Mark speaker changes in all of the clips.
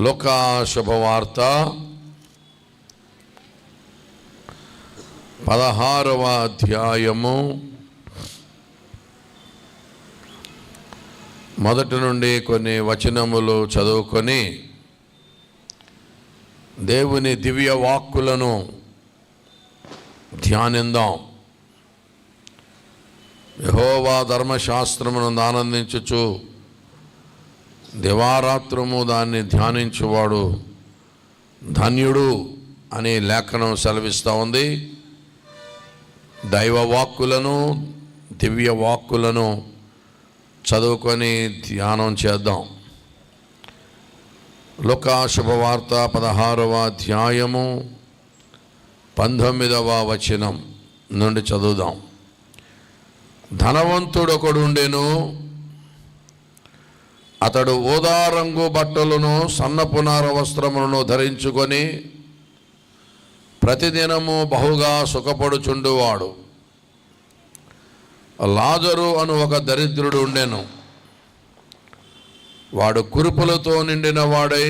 Speaker 1: లూకా శుభవార్త 16వ అధ్యాయము మొదటి నుండి కొన్ని వచనములు చదువుకొని దేవుని దివ్య వాక్కులను ధ్యానిద్దాం. యెహోవా ధర్మశాస్త్రమును ఆనందించుచు దివారాత్రము దాన్ని ధ్యానించువాడు ధన్యుడు అనే లేఖనం సెలవిస్తూ ఉంది. దైవ వాక్కులను దివ్య వాక్కులను చదువుకొని ధ్యానం చేద్దాం. లూకా శుభవార్త 16వ అధ్యాయము 19వ వచనం నుండి చదువుదాం. ధనవంతుడొకడుండెను. అతడు ఊదా రంగు బట్టలను సన్నపు నార వస్త్రములను ధరించుకొని ప్రతిదినము బహుగా సుఖపడుచుండువాడు. లాజరు అను ఒక దరిద్రుడు ఉండెను. వాడు కురుపులతో నిండిన వాడై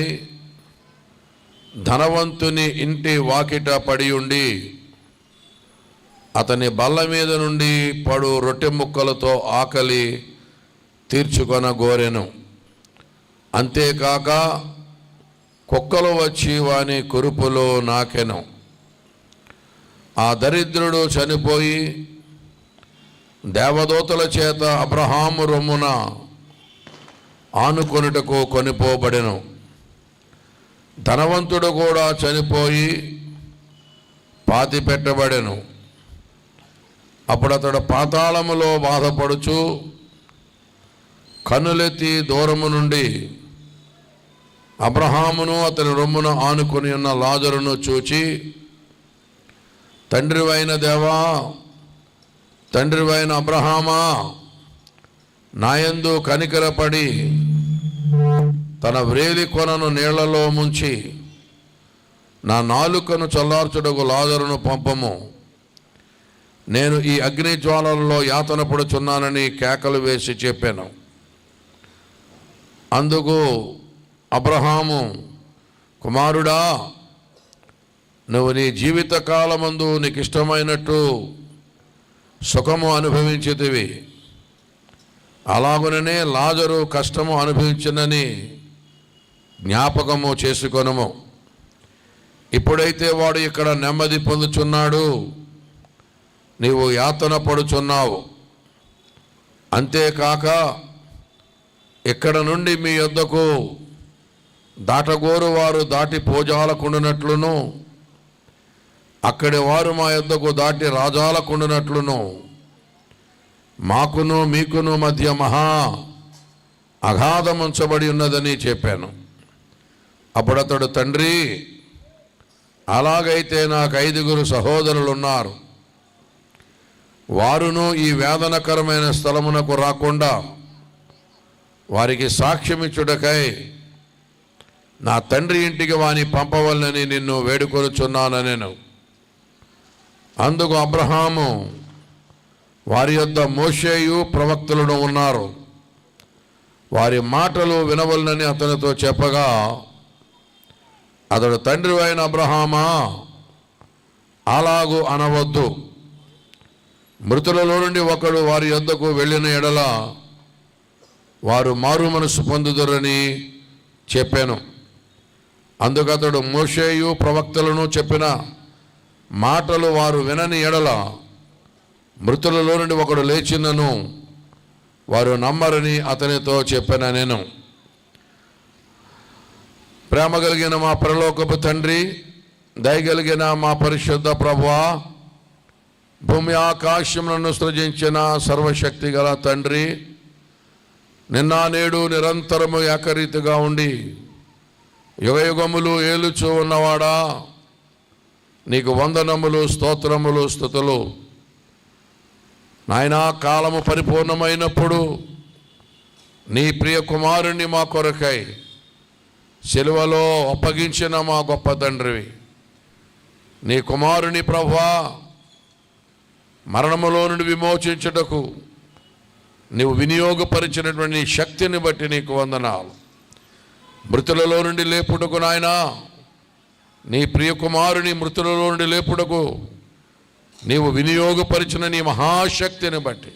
Speaker 1: ధనవంతుని ఇంటి వాకిట పడి ఉండి అతని బల్ల మీద నుండి పడు రొట్టె ముక్కలతో ఆకలి తీర్చుకొనగోరెను. అంతేకాక కుక్కలు వచ్చి వాని కురుపులో నాకెను. ఆ దరిద్రుడు చనిపోయి దేవదూతల చేత అబ్రహాము రొమ్మున ఆనుకొనుటకు కొనిపోబడెను. ధనవంతుడు కూడా చనిపోయి పాతి పెట్టబడెను. అప్పుడు అతడు పాతాళములో బాధపడుచు కన్నులెత్తి దూరము నుండి అబ్రహామును అతని రొమ్మున ఆనుకొని ఉన్న లాజరును చూచి, తండ్రివైన దేవా, తండ్రివైన అబ్రహామా, నాయందు కనికరపడి తన వ్రేలి కొనను నీళ్లలో ముంచి నా నాలుకను చల్లార్చుటకు లాజరును పంపము. నేను ఈ అగ్ని జ్వాలలలో యాతన పడుచున్నానని కేకలు వేసి చెప్పాను. అందుకు అబ్రహాము, కుమారుడా, నువ్వు నీ జీవితకాలమందు నీకు ఇష్టమైనట్టు సుఖము అనుభవించితివి, అలాగుననే లాజరు కష్టము అనుభవించినని జ్ఞాపకము చేసుకొనుము. ఇప్పుడైతే వాడు ఇక్కడ నెమ్మది పొందుచున్నాడు, నీవు యాతన పడుచున్నావు. అంతేకాక ఇక్కడ నుండి మీ యొద్దకు దాటగోరు వారు దాటి పోజాలకుండునట్లును, అక్కడి వారు మా యొద్దకు దాటి రాజాలకుండునట్లును మాకును మీకును మధ్య మహా అగాధముంచబడి ఉన్నదని చెప్పాను. అప్పుడు అతడు, తండ్రి, అలాగైతే నాకు 5 సహోదరులు ఉన్నారు. వారును ఈ వేదనకరమైన స్థలమునకు రాకుండా వారికి సాక్ష్యమిచ్చుటకై నా తండ్రి ఇంటికి వాని పంపవలనని నిన్ను వేడుకొనుచున్నానెను. అందుకు అబ్రహాము, వారి యొద్ద మోషేయు ప్రవక్తలను ఉన్నారు, వారి మాటలు వినవలనని అతనితో చెప్పగా, అతడు, తండ్రి అయిన అబ్రహామా, అలాగూ అనవద్దు. మృతులలో నుండి ఒకడు వారి యొద్దకు వెళ్ళిన ఎడల వారు మారు మనసు పొందుదురని చెప్పాను. అందుకు అతడు, మోషేయు ప్రవక్తలను చెప్పిన మాటలు వారు వినని ఎడల మృతులలో నుండి ఒకడు లేచినను వారు నమ్మరని అతనితో చెప్పాను. నేను, ప్రేమ కలిగిన మా పరలోకపు తండ్రి, దయగలిగిన మా పరిశుద్ధ ప్రభువా, భూమి ఆకాశములను సృజించిన సర్వశక్తి గల తండ్రి, నిన్న నేడు నిరంతరము ఏకరీతిగా ఉండి యుగయుగములు ఏలుచూ ఉన్నవాడా, నీకు వందనములు, స్తోత్రములు, స్తుతులు. నాయనా, కాలము పరిపూర్ణమైనప్పుడు నీ ప్రియ కుమారుణ్ణి మా కొరకై సిలువలో అప్పగించిన మా గొప్ప తండ్రివి, నీ కుమారుని ప్రభువా, మరణములో నుండి విమోచించుటకు నీవు వినియోగపరిచినటువంటి శక్తిని బట్టి నీకు వందనాలు. మృతులలో నుండి లేపుటకు నాయనా, నీ ప్రియకుమారుని మృతులలో నుండి లేపుటకు నీవు వినియోగపరిచిన నీ మహాశక్తిని బట్టి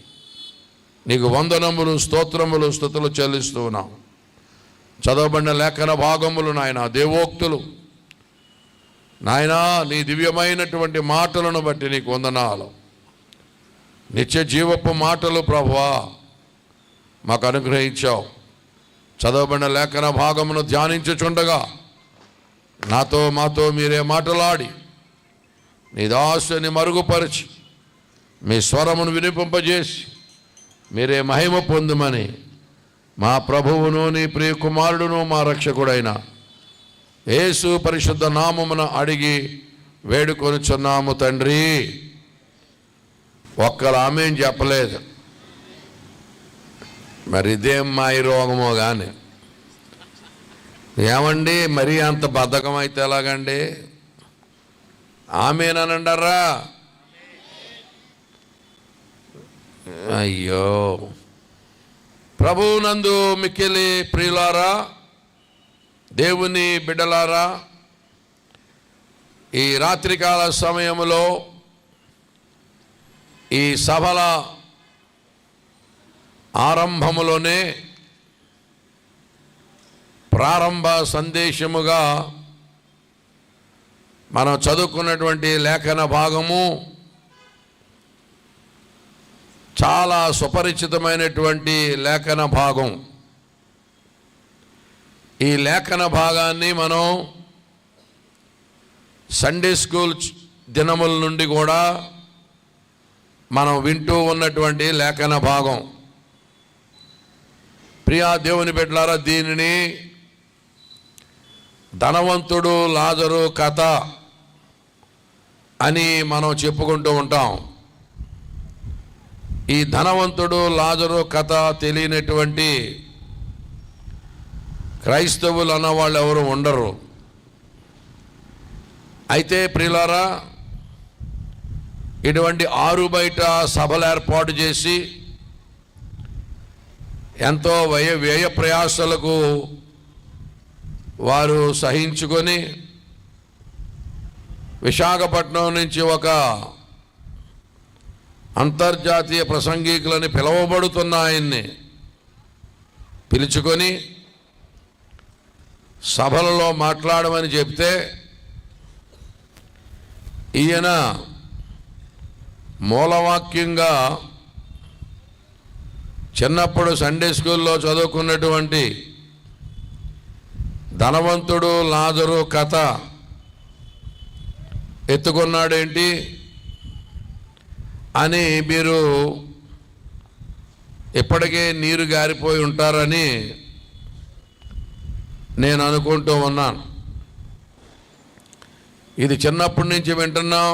Speaker 1: నీకు వందనములు, స్తోత్రములు, స్తుతులు చెల్లిస్తూ ఉన్నాం. చదవబడిన లేఖన భాగములు నాయన, దేవోక్తులు నాయనా, నీ దివ్యమైనటువంటి మాటలను బట్టి నీకు వందనాలు. నిత్య జీవపు మాటలు ప్రభువా మాకు అనుగ్రహించావు. చదవబడిన లేఖన భాగమును ధ్యానించుచుండగా నాతో మాతో మీరే మాటలాడి నీ దాసుని మరుగుపరిచి మీ స్వరమును వినిపింపజేసి మీరే మహిమ పొందుమని మా ప్రభువును నీ ప్రియ కుమారుడును మా రక్షకుడైన యేసు పరిశుద్ధ నామమున అడిగి వేడుకొనుచున్నాము తండ్రి. ఒక్కరు ఆమేన్ చెప్పలేదు. మరి ఇదేం మాయ రోగమో కానీ ఏమండి, మరీ అంత బద్ధకం అయితే ఎలాగండి? ఆమేనంటారా? అయ్యో, ప్రభువునందు మిక్కిలి ప్రియులారా, దేవుని బిడ్డలారా, ఈ రాత్రికాల సమయంలో ఈ సభల ఆరంభములోనే ప్రారంభ సందేశముగా మనం చదువుకున్నటువంటి లేఖన భాగము చాలా సుపరిచితమైనటువంటి లేఖన భాగం. ఈ లేఖన భాగాన్ని మనం సండే స్కూల్ దినముల నుండి కూడా మనం వింటూ ఉన్నటువంటి లేఖన భాగం. ప్రియా దేవుని బిడ్డలారా, దీనిని ధనవంతుడు లాజరు కథ అని మనం చెప్పుకుంటూ ఉంటాం. ఈ ధనవంతుడు లాజరు కథ తెలియనటువంటి క్రైస్తవులు అన్నవాళ్ళు ఎవరు ఉండరు. అయితే ప్రియులారా, ఇటువంటి ఆరు బయట సభలు ఏర్పాటు చేసి ఎంతో వ్యయ ప్రయాసలకు వారు సహించుకొని విశాఖపట్నం నుంచి ఒక అంతర్జాతీయ ప్రసంగికులని పిలువబడుతున్న ఆయన్ని పిలుచుకొని సభలలో మాట్లాడమని చెప్తే ఈయన మూలవాక్యంగా చిన్నప్పుడు సండే స్కూల్లో చదువుకున్నటువంటి ధనవంతుడు లాజరు కథ ఎత్తుకున్నాడేంటి అని మీరు ఇప్పటికే నీరు గారిపోయి ఉంటారని నేను అనుకుంటూ ఉన్నాను. ఇది చిన్నప్పటి నుంచి వింటున్నాం.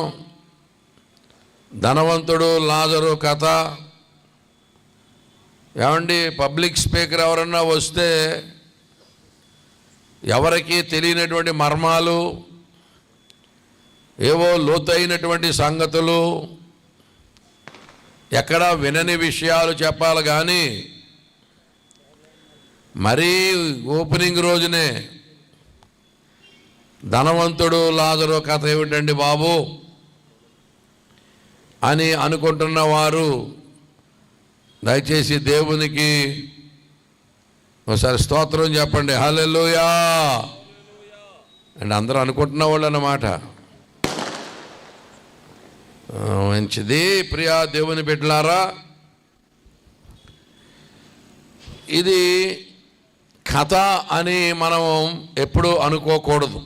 Speaker 1: ధనవంతుడు లాజరు కథ. ఏమండి, పబ్లిక్ స్పీకర్ ఎవరన్నా వస్తే ఎవరికి తెలియనటువంటి మర్మాలు, ఏవో లోతైనటువంటి సంగతులు, ఎక్కడా వినని విషయాలు చెప్పాలి. కానీ మరీ ఓపెనింగ్ రోజునే ధనవంతుడు లాజరు కథ ఏమిటండి బాబు అని అనుకుంటున్న వారు దయచేసి దేవునికి ఒకసారి స్తోత్రం చెప్పండి. హల్లెలూయా. అండ్ అందరూ అనుకుంటున్న వాళ్ళు అన్నమాట. మంచిది. ప్రియా దేవుని బిడ్డలారా, ఇది కథ అని మనం ఎప్పుడూ అనుకోకూడదు.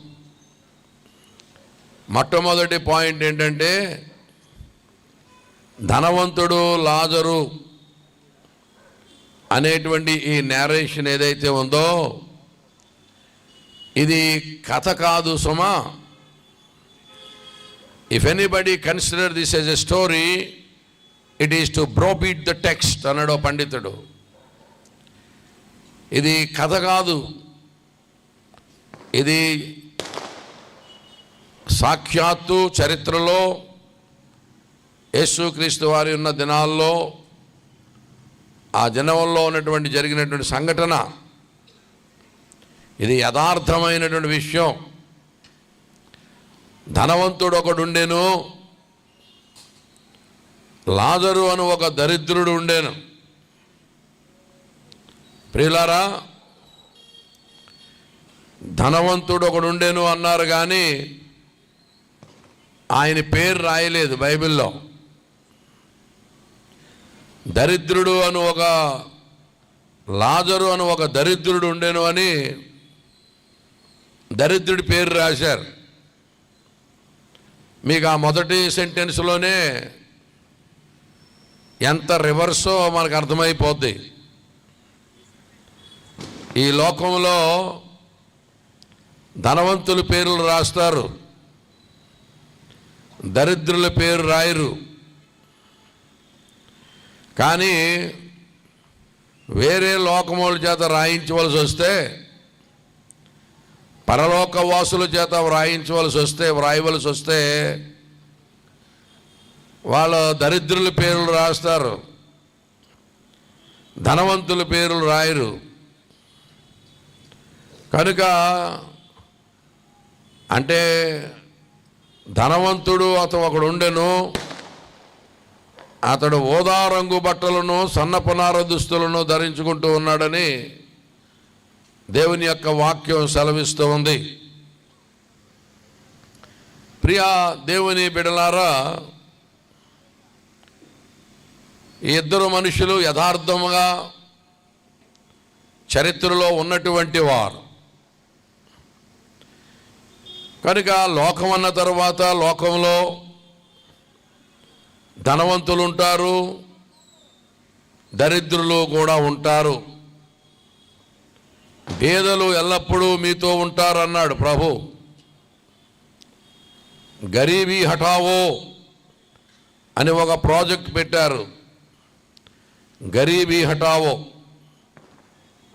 Speaker 1: మొట్టమొదటి పాయింట్ ఏంటంటే, ధనవంతుడు లాజరు అనేటువంటి ఈ నేరేషన్ ఏదైతే ఉందో ఇది కథ కాదు సుమా. If anybody consider this as a story, it is to browbeat the text అన్నాడు పండితుడు. ఇది కథ కాదు, ఇది సాక్షాత్తు చరిత్రలో యేసుక్రీస్తు వారి ఉన్న దినాల్లో ఆ జనంలో ఉన్నటువంటి జరిగినటువంటి సంఘటన. ఇది యథార్థమైనటువంటి విషయం. ధనవంతుడు ఒకడుండెను, లాజరు అని ఒక దరిద్రుడు ఉండేను. ప్రియులారా, ధనవంతుడు ఒకడుండెను అన్నారు కానీ ఆయన పేరు రాయలేదు బైబిల్లో. దరిద్రుడు అని ఒక లాజరు అని ఒక దరిద్రుడు ఉండేను అని దరిద్రుడి పేరు రాశారు. మీకు ఆ మొదటి సెంటెన్స్లోనే ఎంత రివర్సో మనకు అర్థమైపోద్ది. ఈ లోకంలో ధనవంతుల పేర్లు రాస్తారు, దరిద్రుల పేరు రాయరు. కానీ వేరే లోకముల చేత రాయించవలసి వస్తే, పరలోకవాసుల చేత వ్రాయవలసి వస్తే వాళ్ళ దరిద్రుల పేర్లు రాస్తారు, ధనవంతుల పేర్లు రాయరు. కనుక అంటే ధనవంతుడు అతను ఒకడు ఉండెను, అతడు ఊదా రంగు బట్టలను సన్నపునార దుస్తులను ధరించుకుంటూ ఉన్నాడని దేవుని యొక్క వాక్యం సెలవిస్తూ ఉంది. ప్రియ దేవుని బిడ్డలారా, ఈ ఇద్దరు మనుషులు యథార్థముగా చరిత్రలో ఉన్నటువంటి వారు. కనుక లోకం అన్న తర్వాత లోకంలో ధనవంతులు ఉంటారు, దరిద్రులు కూడా ఉంటారు. పేదలు ఎల్లప్పుడూ మీతో ఉంటారన్నాడు ప్రభు. గరీబీ హఠావో అని ఒక ప్రాజెక్ట్ పెట్టారు. గరీబీ హఠావో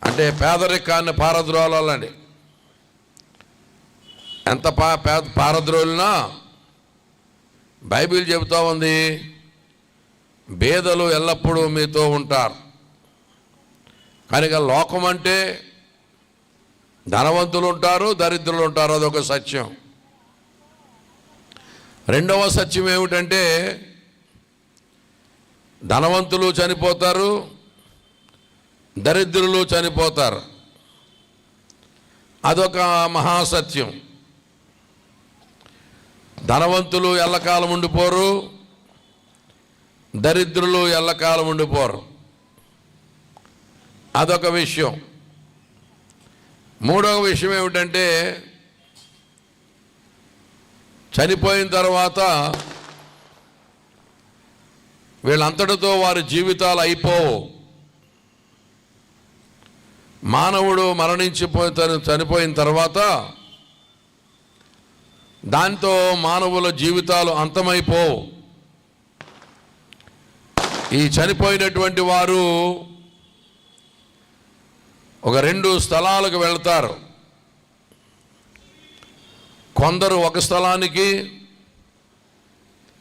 Speaker 1: అంటే పేదరికాన్ని పారద్రోలాలని. ఎంత పారద్రోలినా బైబిల్ చెబుతూ ఉంది, పేదలు ఎల్లప్పుడూ మీతో ఉంటారు. కనుక లోకం అంటే ధనవంతులు ఉంటారు, దరిద్రులు ఉంటారు, అదొక సత్యం. రెండవ సత్యం ఏమిటంటే ధనవంతులు చనిపోతారు, దరిద్రులు చనిపోతారు. అదొక మహాసత్యం. ధనవంతులు ఎల్లకాలం ఉండిపోరు, దరిద్రులు ఎల్లకాలం ఉండిపోరు. అదొక విషయం. మూడవ విషయం ఏమిటంటే చనిపోయిన తర్వాత వీళ్ళంతటితో వారి జీవితాలు అయిపోవు. మానవుడు చనిపోయిన తర్వాత దాంతో మానవుల జీవితాలు అంతమైపోవు. ఈ చనిపోయినటువంటి వారు ఒక 2 స్థలాలకు వెళ్తారు. కొందరు ఒక స్థలానికి,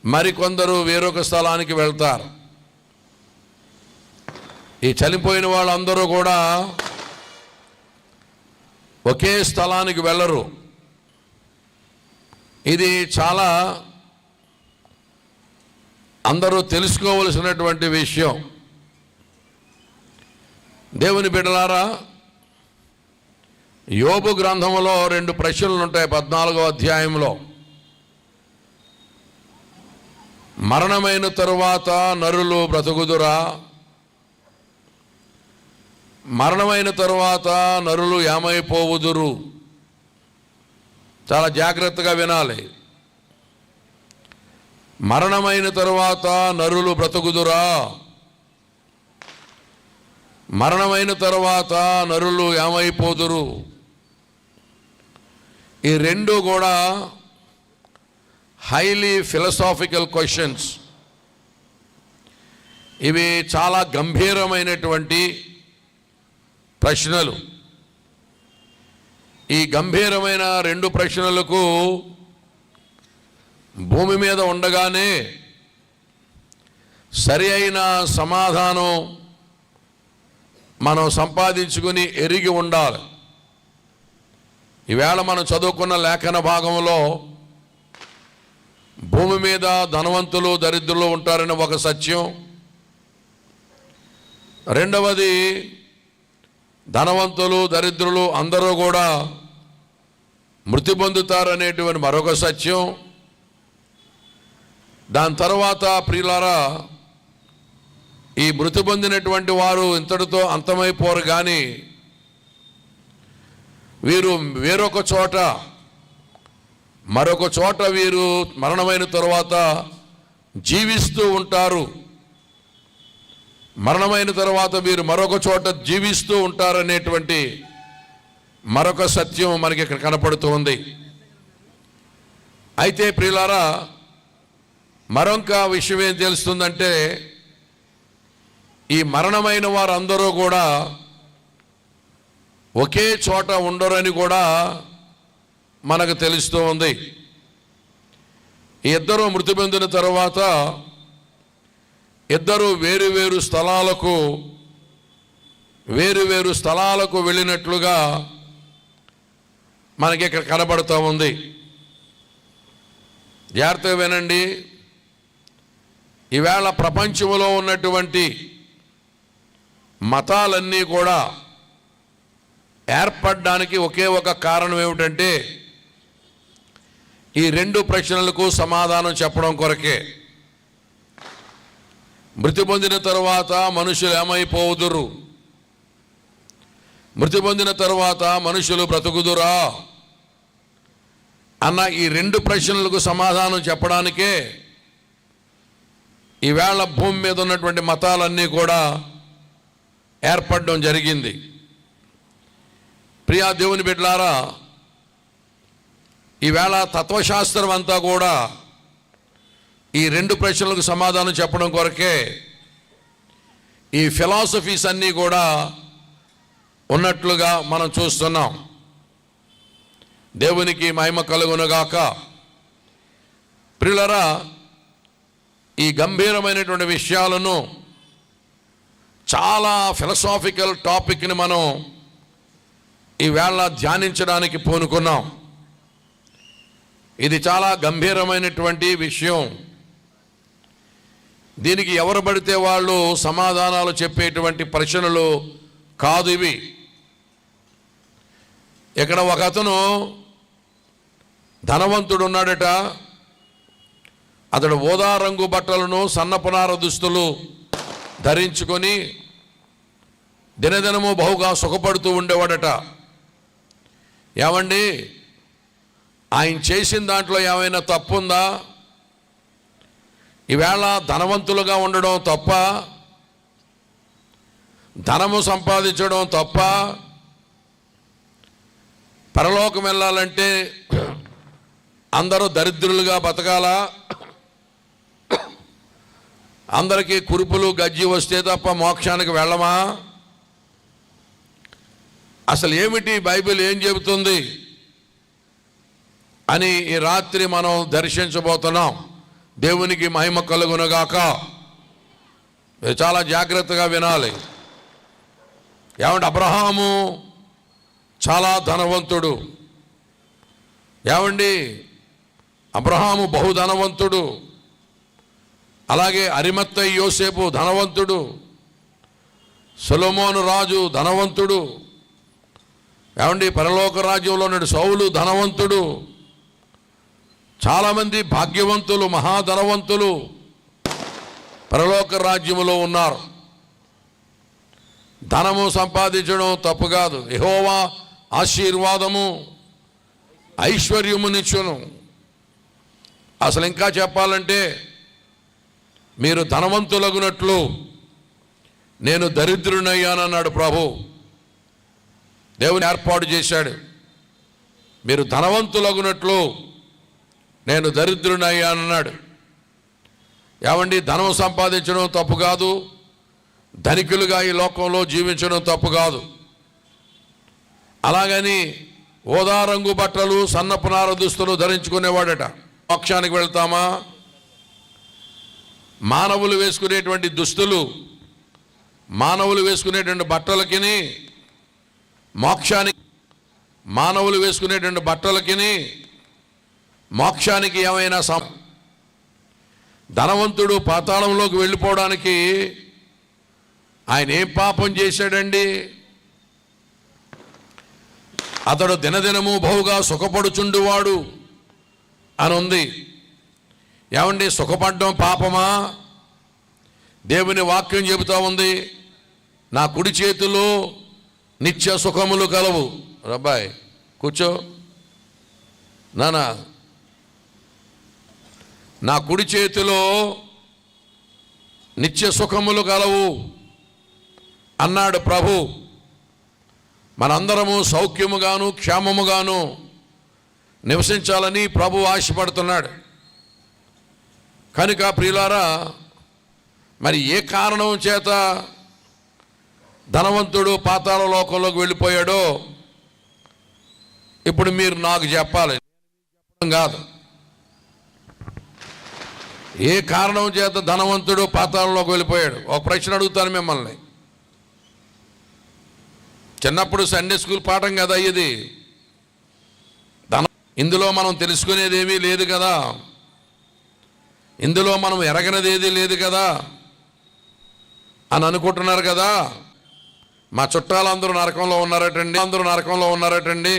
Speaker 1: మరికొందరు వేరొక స్థలానికి వెళ్తారు. ఈ చనిపోయిన వాళ్ళందరూ కూడా ఒకే స్థలానికి వెళ్ళరు. ఇది చాలా అందరూ తెలుసుకోవలసినటువంటి విషయం. దేవుని బిడ్డలారా, యోబు గ్రంథంలో 2 ప్రశ్నలు ఉంటాయి 14వ అధ్యాయంలో. మరణమైన తరువాత నరులు బ్రతుకుదురా, మరణమైన తరువాత నరులు ఏమైపోవుదురు. చాలా జాగ్రత్తగా వినాలి. మరణమైన తరువాత నరులు బ్రతుకుదురా, మరణమైన తరువాత నరులు ఏమైపోదురు. ఈ 2 కూడా హైలీ ఫిలసాఫికల్ క్వశ్చన్స్. ఇవి చాలా గంభీరమైనటువంటి ప్రశ్నలు. ఈ గంభీరమైన 2 ప్రశ్నలకు భూమి మీద ఉండగానే సరి అయిన సమాధానం మనం సంపాదించుకుని ఎరిగి ఉండాలి. ఈవేళ మనం చదువుకున్న లేఖన భాగంలో భూమి మీద ధనవంతులు దరిద్రులు ఉంటారని ఒక సత్యం, రెండవది ధనవంతులు దరిద్రులు అందరూ కూడా మృతి పొందుతారనేటువంటి మరొక సత్యం. దాని తర్వాత ప్రియులారా, ఈ మృతి పొందినటువంటి వారు ఇంతటితో అంతమైపోరు, కానీ వీరు వేరొక చోట మరొక చోట వీరు మరణమైన తరువాత జీవిస్తూ ఉంటారు. మరణమైన తర్వాత వీరు మరొక చోట జీవిస్తూ ఉంటారనేటువంటి మరొక సత్యం మనకి ఇక్కడ కనపడుతూ ఉంది. అయితే ప్రియులారా, మరొక విషయం ఏం తెలుస్తుందంటే, ఈ మరణమైన వారందరూ కూడా ఒకే చోట ఉండరని కూడా మనకు తెలుస్తూ ఉంది. ఈ ఇద్దరు మృతి పొందిన తర్వాత ఇద్దరు వేరు వేరు స్థలాలకు వెళ్ళినట్లుగా మనకి ఇక్కడ కనబడుతూ ఉంది. జాగ్రత్తగా వినండి. ఈవేళ ప్రపంచంలో ఉన్నటువంటి మతాలన్నీ కూడా ఏర్పడడానికి ఒకే ఒక కారణం ఏమిటంటే, ఈ రెండు ప్రశ్నలకు సమాధానం చెప్పడం కొరకే. మృతి పొందిన తరువాత మనుషులు ఏమైపోదురు, మృతి పొందిన తరువాత మనుషులు బ్రతుకుదురా అన్న ఈ రెండు ప్రశ్నలకు సమాధానం చెప్పడానికే ఈవేళ భూమి మీద ఉన్నటువంటి మతాలన్నీ కూడా ఏర్పడడం జరిగింది. ప్రియా దేవుని బిడ్డలారా, ఈవేళ తత్వశాస్త్రం అంతా కూడా ఈ రెండు ప్రశ్నలకు సమాధానం చెప్పడం కొరకే ఈ ఫిలాసఫీస్ అన్నీ కూడా ఉన్నట్లుగా మనం చూస్తున్నాం. దేవునికి మహిమ కలుగునుగాక. ప్రియులారా, ఈ గంభీరమైనటువంటి విషయాలను, చాలా ఫిలసాఫికల్ టాపిక్ని మనం ఈవేళ ధ్యానించడానికి పూనుకున్నాం. ఇది చాలా గంభీరమైనటువంటి విషయం. దీనికి ఎవరు పడితే వాళ్ళు సమాధానాలు చెప్పేటువంటి ప్రశ్నలు కాదు ఇవి. ఇక్కడ ఒక అతను ధనవంతుడు ఉన్నాడట. అతడు ఊదా రంగు బట్టలను సన్నపునార దుస్తులు ధరించుకొని దినదినము బహుగా సుఖపడుతూ ఉండేవాడట. ఏమండి, ఆయన చేసిన దాంట్లో ఏమైనా తప్పుందా? ఈవేళ ధనవంతులుగా ఉండడం తప్ప, ధనము సంపాదించడం తప్ప, పరలోకం వెళ్ళాలంటే అందరూ దరిద్రులుగా బతకాలా? అందరికీ కురుపులు గజ్జి వస్తే తప్ప మోక్షానికి వెళ్ళమా? అసలు ఏమిటి బైబిల్ ఏం చెబుతుంది అని ఈ రాత్రి మనం దర్శించబోతున్నాం. దేవునికి మహిమ కలుగునుగాక. చాలా జాగ్రత్తగా వినాలి. ఏమంటే అబ్రహాము చాలా ధనవంతుడు. ఏమండి, అబ్రహాము బహుధనవంతుడు. అలాగే అరిమత్తయి యోసేపు ధనవంతుడు. సొలొమోను రాజు ధనవంతుడు. ఏమండి, పరలోక రాజ్యంలో ఉన్నాడు సౌలు ధనవంతుడు. చాలామంది భాగ్యవంతులు, మహాధనవంతులు పరలోక రాజ్యములో ఉన్నారు. ధనము సంపాదించడం తప్పు కాదు. యెహోవా ఆశీర్వాదము ఐశ్వర్యమునిచ్చును. అసలు ఇంకా చెప్పాలంటే, మీరు ధనవంతులగునట్లు నేను దరిద్రునయ్యానన్నాడు ప్రభు. దేవుని ఏర్పాటు చేశాడు. మీరు ధనవంతులగునట్లు నేను దరిద్రునయ్యానన్నాడు. ఏమండి, ధనం సంపాదించడం తప్పు కాదు, ధనికులుగా ఈ లోకంలో జీవించడం తప్పు కాదు. అలాగని ఓదా రంగు బట్టలు సన్నపునార దుస్తులు ధరించుకునేవాడట. మోక్షానికి వెళ్తామా? మానవులు వేసుకునేటువంటి దుస్తులు, మానవులు వేసుకునేటువంటి బట్టలకి మోక్షానికి మానవులు వేసుకునేటువంటి బట్టలకి మోక్షానికి ఏమైనా ధనవంతుడు పాతాళంలోకి వెళ్ళిపోవడానికి ఆయన ఏం పాపం చేశాడండి? అతడు దినదినము బహుగా సుఖపడుచుండువాడు అని ఉంది. ఏమండి, సుఖపడడం పాపమా? దేవుని వాక్యం చెబుతా ఉంది, నా కుడి చేతిలో నిత్య సుఖములు కలవు. రబ్బాయ్ కూర్చో నానా, నా కుడి చేతిలో నిత్య సుఖములు కలవు అన్నాడు ప్రభు. మనందరము సౌఖ్యముగాను క్షేమముగాను నివసించాలని ప్రభు ఆశపడుతున్నాడు. కనుక ప్రియులారా, మరి ఏ కారణం చేత ధనవంతుడు పాతాళ లోకంలోకి వెళ్ళిపోయాడో ఇప్పుడు మీరు నాకు చెప్పాలి, కాదు. ఏ కారణం చేత ధనవంతుడు పాతాళంలోకి వెళ్ళిపోయాడు? ఒక ప్రశ్న అడుగుతాను మిమ్మల్ని. చిన్నప్పుడు సండే స్కూల్ పాఠం కదా ఇది. ఇందులో మనం తెలుసుకునేది ఏమీ లేదు కదా, ఇందులో మనం ఎరగనిది ఏదీ లేదు కదా అని అనుకుంటున్నారు కదా. మా చుట్టాలందరూ నరకంలో ఉన్నారటండి,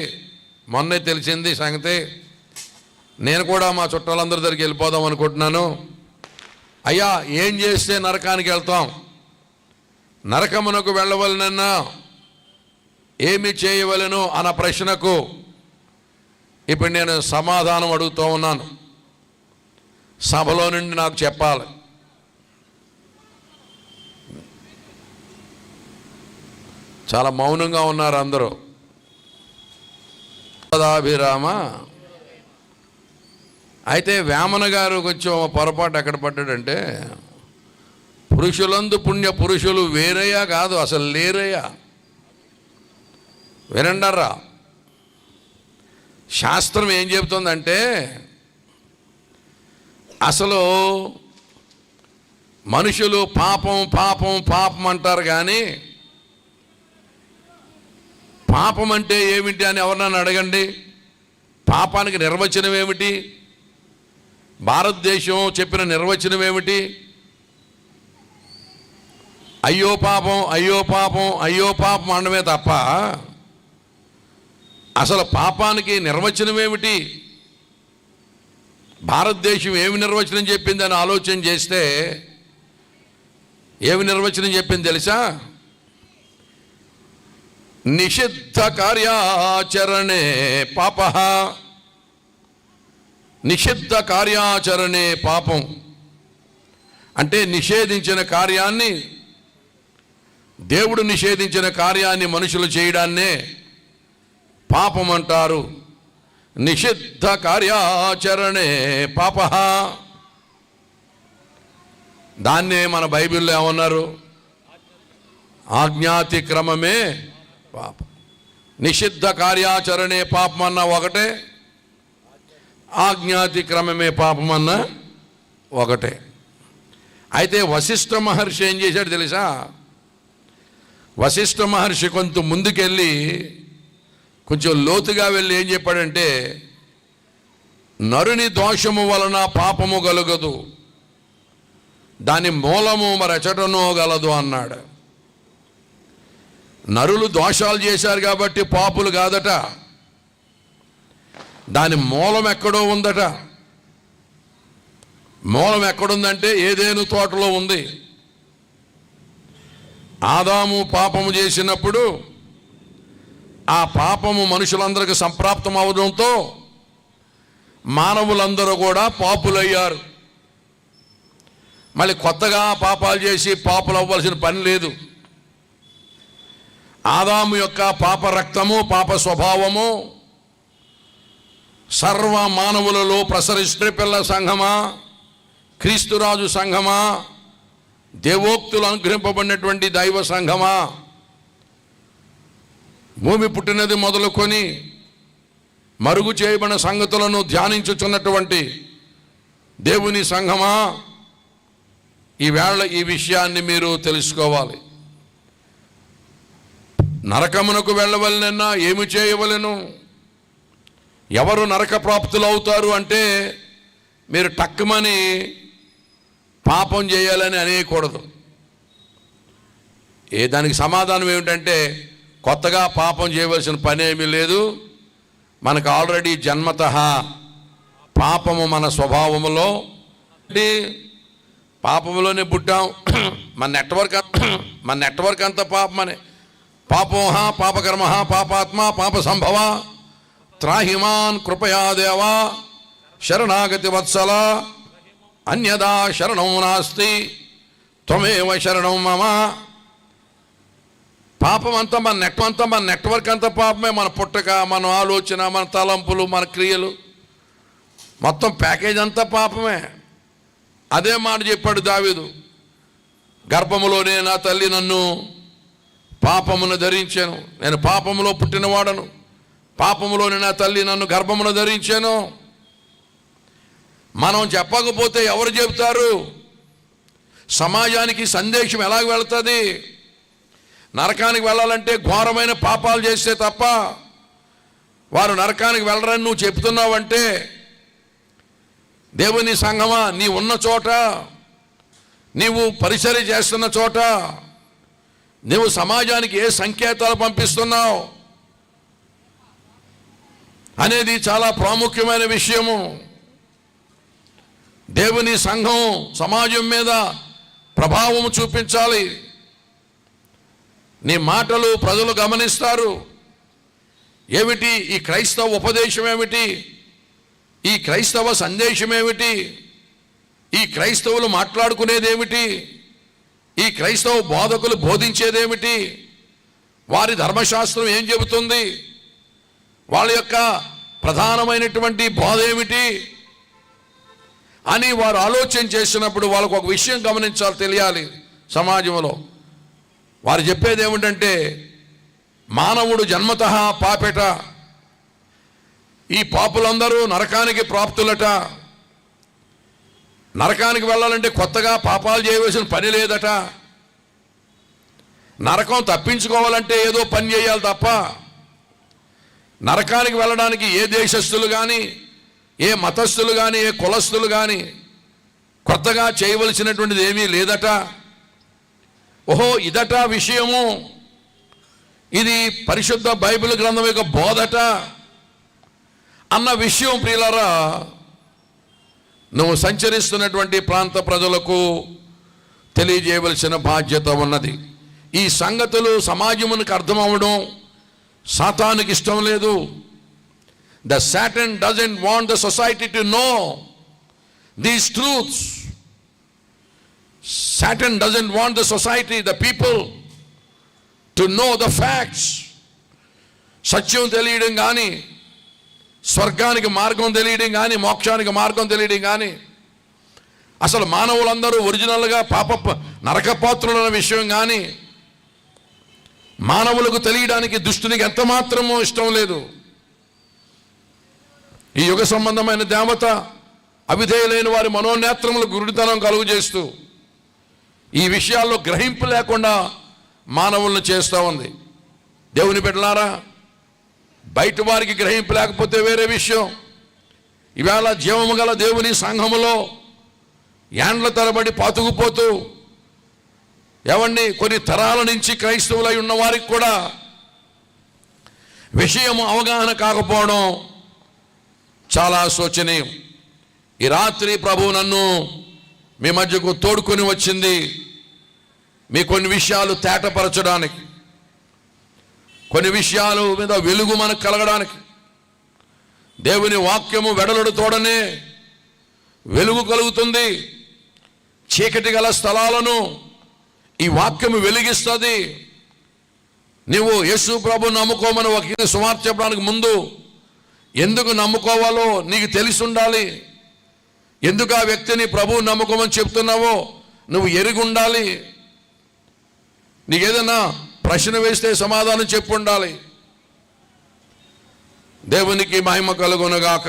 Speaker 1: మొన్నే తెలిసింది సంగతి. నేను కూడా మా చుట్టాలందరి దగ్గరికి వెళ్ళిపోదాం అనుకుంటున్నాను. అయ్యా, ఏం చేస్తే నరకానికి వెళ్తాం? నరకమునకు వెళ్ళవలనన్నా ఏమి చేయవలెను అన్న ప్రశ్నకు ఇప్పుడు నేను సమాధానం అడుగుతూ ఉన్నాను. సభలో నుండి నాకు చెప్పాలి. చాలా మౌనంగా ఉన్నారు అందరూ. అభిరామ. అయితే వేమన గారు కొంచెం పొరపాటు ఎక్కడ పడ్డాడంటే, పురుషులందు పుణ్య పురుషులు వేరయ్యా కాదు, అసలు లేరయ్యా. వినండర్రా, శాస్త్రం ఏం చెబుతుందంటే, అసలు మనుషులు పాపం పాపం పాపం అంటారు, కానీ పాపం అంటే ఏమిటి అని ఎవరినైనా అడగండి. పాపానికి నిర్వచనం ఏమిటి? భారతదేశం చెప్పిన నిర్వచనం ఏమిటి? అయ్యో పాపం అయ్యో పాపం అయ్యో పాపం అనడమే తప్ప అసలు పాపానికి నిర్వచనం ఏమిటి? భారతదేశం ఏమి నిర్వచనం చెప్పిందని ఆలోచన చేస్తే ఏమి నిర్వచనం చెప్పింది తెలుసా? నిషిద్ధ కార్యాచరణే పాప. నిషిద్ధ కార్యాచరణే పాపం అంటే నిషేధించిన కార్యాన్ని, దేవుడు నిషేధించిన కార్యాన్ని మనుషులు చేయడాన్నే పాపం అంటారు. నిషిద్ధ కార్యాచరణే పాప. దాన్నే మన బైబిల్లో ఏమన్నారు? ఆజ్ఞాతిక్రమమే పాపం. నిషిద్ధ కార్యాచరణే పాపం అన్న ఒకటే, ఆజ్ఞాతిక్రమమే పాపం అన్న ఒకటే. అయితే వశిష్ఠ మహర్షి ఏం చేశాడు తెలుసా? వశిష్ఠ మహర్షి కొంత ముందుకెళ్ళి కొంచెం లోతుగా వెళ్ళి ఏం చెప్పాడంటే, నరుని దోషము వలన పాపము కలుగదు, దాని మూలము మరెచటనో గలదు అన్నాడు. నరులు దోషాలు చేశారు కాబట్టి పాపులు కాదట, దాని మూలం ఎక్కడో ఉందట. మూలం ఎక్కడుందంటే ఏదేను తోటలో ఉంది. ఆదాము పాపము చేసినప్పుడు ఆ పాపము మనుషులందరికీ సంప్రాప్తం అవడంతో మానవులందరూ కూడా పాపులయ్యారు. మళ్ళీ కొత్తగా పాపాలు చేసి పాపులు అవ్వాల్సిన పని లేదు. ఆదాము యొక్క పాప రక్తము, పాప స్వభావము సర్వ మానవులలో ప్రసరిస్తే, పిల్ల సంఘమా, క్రీస్తురాజు సంఘమా, దేవోక్తులు అనుగ్రహింపబడినటువంటి దైవ సంఘమా, భూమి పుట్టినది మొదలుకొని మరుగు చేయబడిన సంగతులను ధ్యానించుచున్నటువంటి దేవుని సంఘమా, ఈవేళ ఈ విషయాన్ని మీరు తెలుసుకోవాలి. నరకమునకు వెళ్ళవలనన్నా ఏమి చేయవలెను? ఎవరు నరక ప్రాప్తులు అవుతారు అంటే మీరు టక్కుమని పాపం చేయాలని అనేయకూడదు. దానికి సమాధానం ఏమిటంటే కొత్తగా పాపం చేయవలసిన పని ఏమీ లేదు. మనకు ఆల్రెడీ జన్మతః పాపము మన స్వభావములో, పాపములోనే పుట్టాం. మన నెట్వర్క్ అంతా పాపమనే. పాపోహ పాపకర్మ పాపాత్మ పాప సంభవ త్రాహిమాన్ కృపయా దేవా శరణాగతి వత్సల అన్యదా శరణం నాస్తి త్వమేవ శరణం మమ. పాపం అంతా మన నెట్వర్క్ అంతా పాపమే. మన పుట్టక, మన ఆలోచన, మన తలంపులు, మన క్రియలు, మొత్తం ప్యాకేజ్ అంతా పాపమే. అదే మాట చెప్పాడు దావీదు, గర్భములోనే నా తల్లి నన్ను పాపమును ధరించాను, నేను పాపములో పుట్టినవాడను, పాపములోనే నా తల్లి నన్ను గర్భమును ధరించాను. మనం చెప్పకపోతే ఎవరు చెబుతారు? సమాజానికి సందేశం ఎలాగ వెళుతుంది? నరకానికి వెళ్ళాలంటే ఘోరమైన పాపాలు చేస్తే తప్ప వారు నరకానికి వెళ్ళరని నువ్వు చెప్తున్నావంటే, దేవుని సంఘమా, నీ ఉన్న చోట, నీవు పరిచర్య చేస్తున్న చోట నువ్వు సమాజానికి ఏ సంకేతాలు పంపిస్తున్నావు అనేది చాలా ప్రాముఖ్యమైన విషయము. దేవుని సంఘం సమాజం మీద ప్రభావం చూపించాలి. నీ మాటలు ప్రజలు గమనిస్తారు. ఏమిటి ఈ క్రైస్తవ ఉపదేశం? ఏమిటి ఈ క్రైస్తవ సందేశం? ఏమిటి ఈ క్రైస్తవులు మాట్లాడుకునేదేమిటి? ఈ క్రైస్తవ బోధకులు బోధించేదేమిటి? వారి ధర్మశాస్త్రం ఏం చెబుతుంది? వాళ్ళ యొక్క ప్రధానమైనటువంటి బోధ ఏమిటి అని వారు ఆలోచన చేసినప్పుడు వాళ్ళకు ఒక విషయం గమనించాలి, తెలియాలి. సమాజంలో వారు చెప్పేది ఏమిటంటే, మానవుడు జన్మతః పాపెట, ఈ పాపులందరూ నరకానికి ప్రాప్తులట, నరకానికి వెళ్ళాలంటే కొత్తగా పాపాలు చేయవలసిన పని లేదట, నరకం తప్పించుకోవాలంటే ఏదో పని చేయాలి తప్ప నరకానికి వెళ్ళడానికి ఏ దేశస్థులు కానీ, ఏ మతస్థులు కానీ, ఏ కులస్థులు కానీ కొత్తగా చేయవలసినటువంటిది ఏమీ లేదట. ఓహో, ఇదట విషయము, ఇది పరిశుద్ధ బైబిల్ గ్రంథం యొక్క బోధట అన్న విషయం ప్రియులారా నువ్వు సంచరిస్తున్నటువంటి ప్రాంత ప్రజలకు తెలియజేయవలసిన బాధ్యత ఉన్నది. ఈ సంగతులు సమాజమునికి అర్థమవడం సాతానుకి ఇష్టం లేదు. The Satan doesn't want the society to know these truths. Satan doesn't want the society, the people to know the facts. సత్యం తెలియడం కానీ, స్వర్గానికి మార్గం తెలియడం కానీ, మోక్షానికి మార్గం తెలియడం కానీ, అసలు మానవులందరూ ఒరిజినల్గా నరకపాత్రులన్న విషయం కానీ మానవులకు తెలియడానికి దుష్టునికి ఎంత మాత్రమో ఇష్టం లేదు. ఈ యుగ సంబంధమైన దేవత అవిధేయులైన వారి మనోనేత్రములకు గురుడితనం కలుగు చేస్తూ ఈ విషయాల్లో గ్రహింపు లేకుండా మానవులను చేస్తూ ఉంది. దేవుని బిడ్డలారా, బయట వారికి గ్రహింపు లేకపోతే వేరే విషయం. ఇవాళ జీవము గల దేవుని సంఘములో యాండ్ల తరబడి పాతుకుపోతూ కొన్ని తరాల నుంచి క్రైస్తవులై ఉన్న వారికి కూడా విషయము అవగాహన కాకపోవడం చాలా శోచనీయం. ఈ రాత్రి ప్రభువు నన్ను మీ మధ్యకు తోడుకొని వచ్చింది మీ కొన్ని విషయాలు తేటపరచడానికి, కొన్ని విషయాలు మీద వెలుగు మనకు కలగడానికి. దేవుని వాక్యము వెడలడు తోడనే వెలుగు కలుగుతుంది. చీకటి గల స్థలాలను ఈ వాక్యము వెలిగిస్తుంది. నీవు యేసు ప్రభువును నమ్ముకోమని ఒక సువార్త చెప్పడానికి ముందు ఎందుకు నమ్ముకోవాలో నీకు తెలిసి ఉండాలి. ఎందుకు ఆ వ్యక్తిని ప్రభువును నమ్ముకోమని చెప్తున్నావో నువ్వు ఎరిగి ఉండాలి. నీకు ఏదైనా ప్రశ్న వేస్తే సమాధానం చెప్పు ఉండాలి. దేవునికి మహిమ కలుగునుగాక.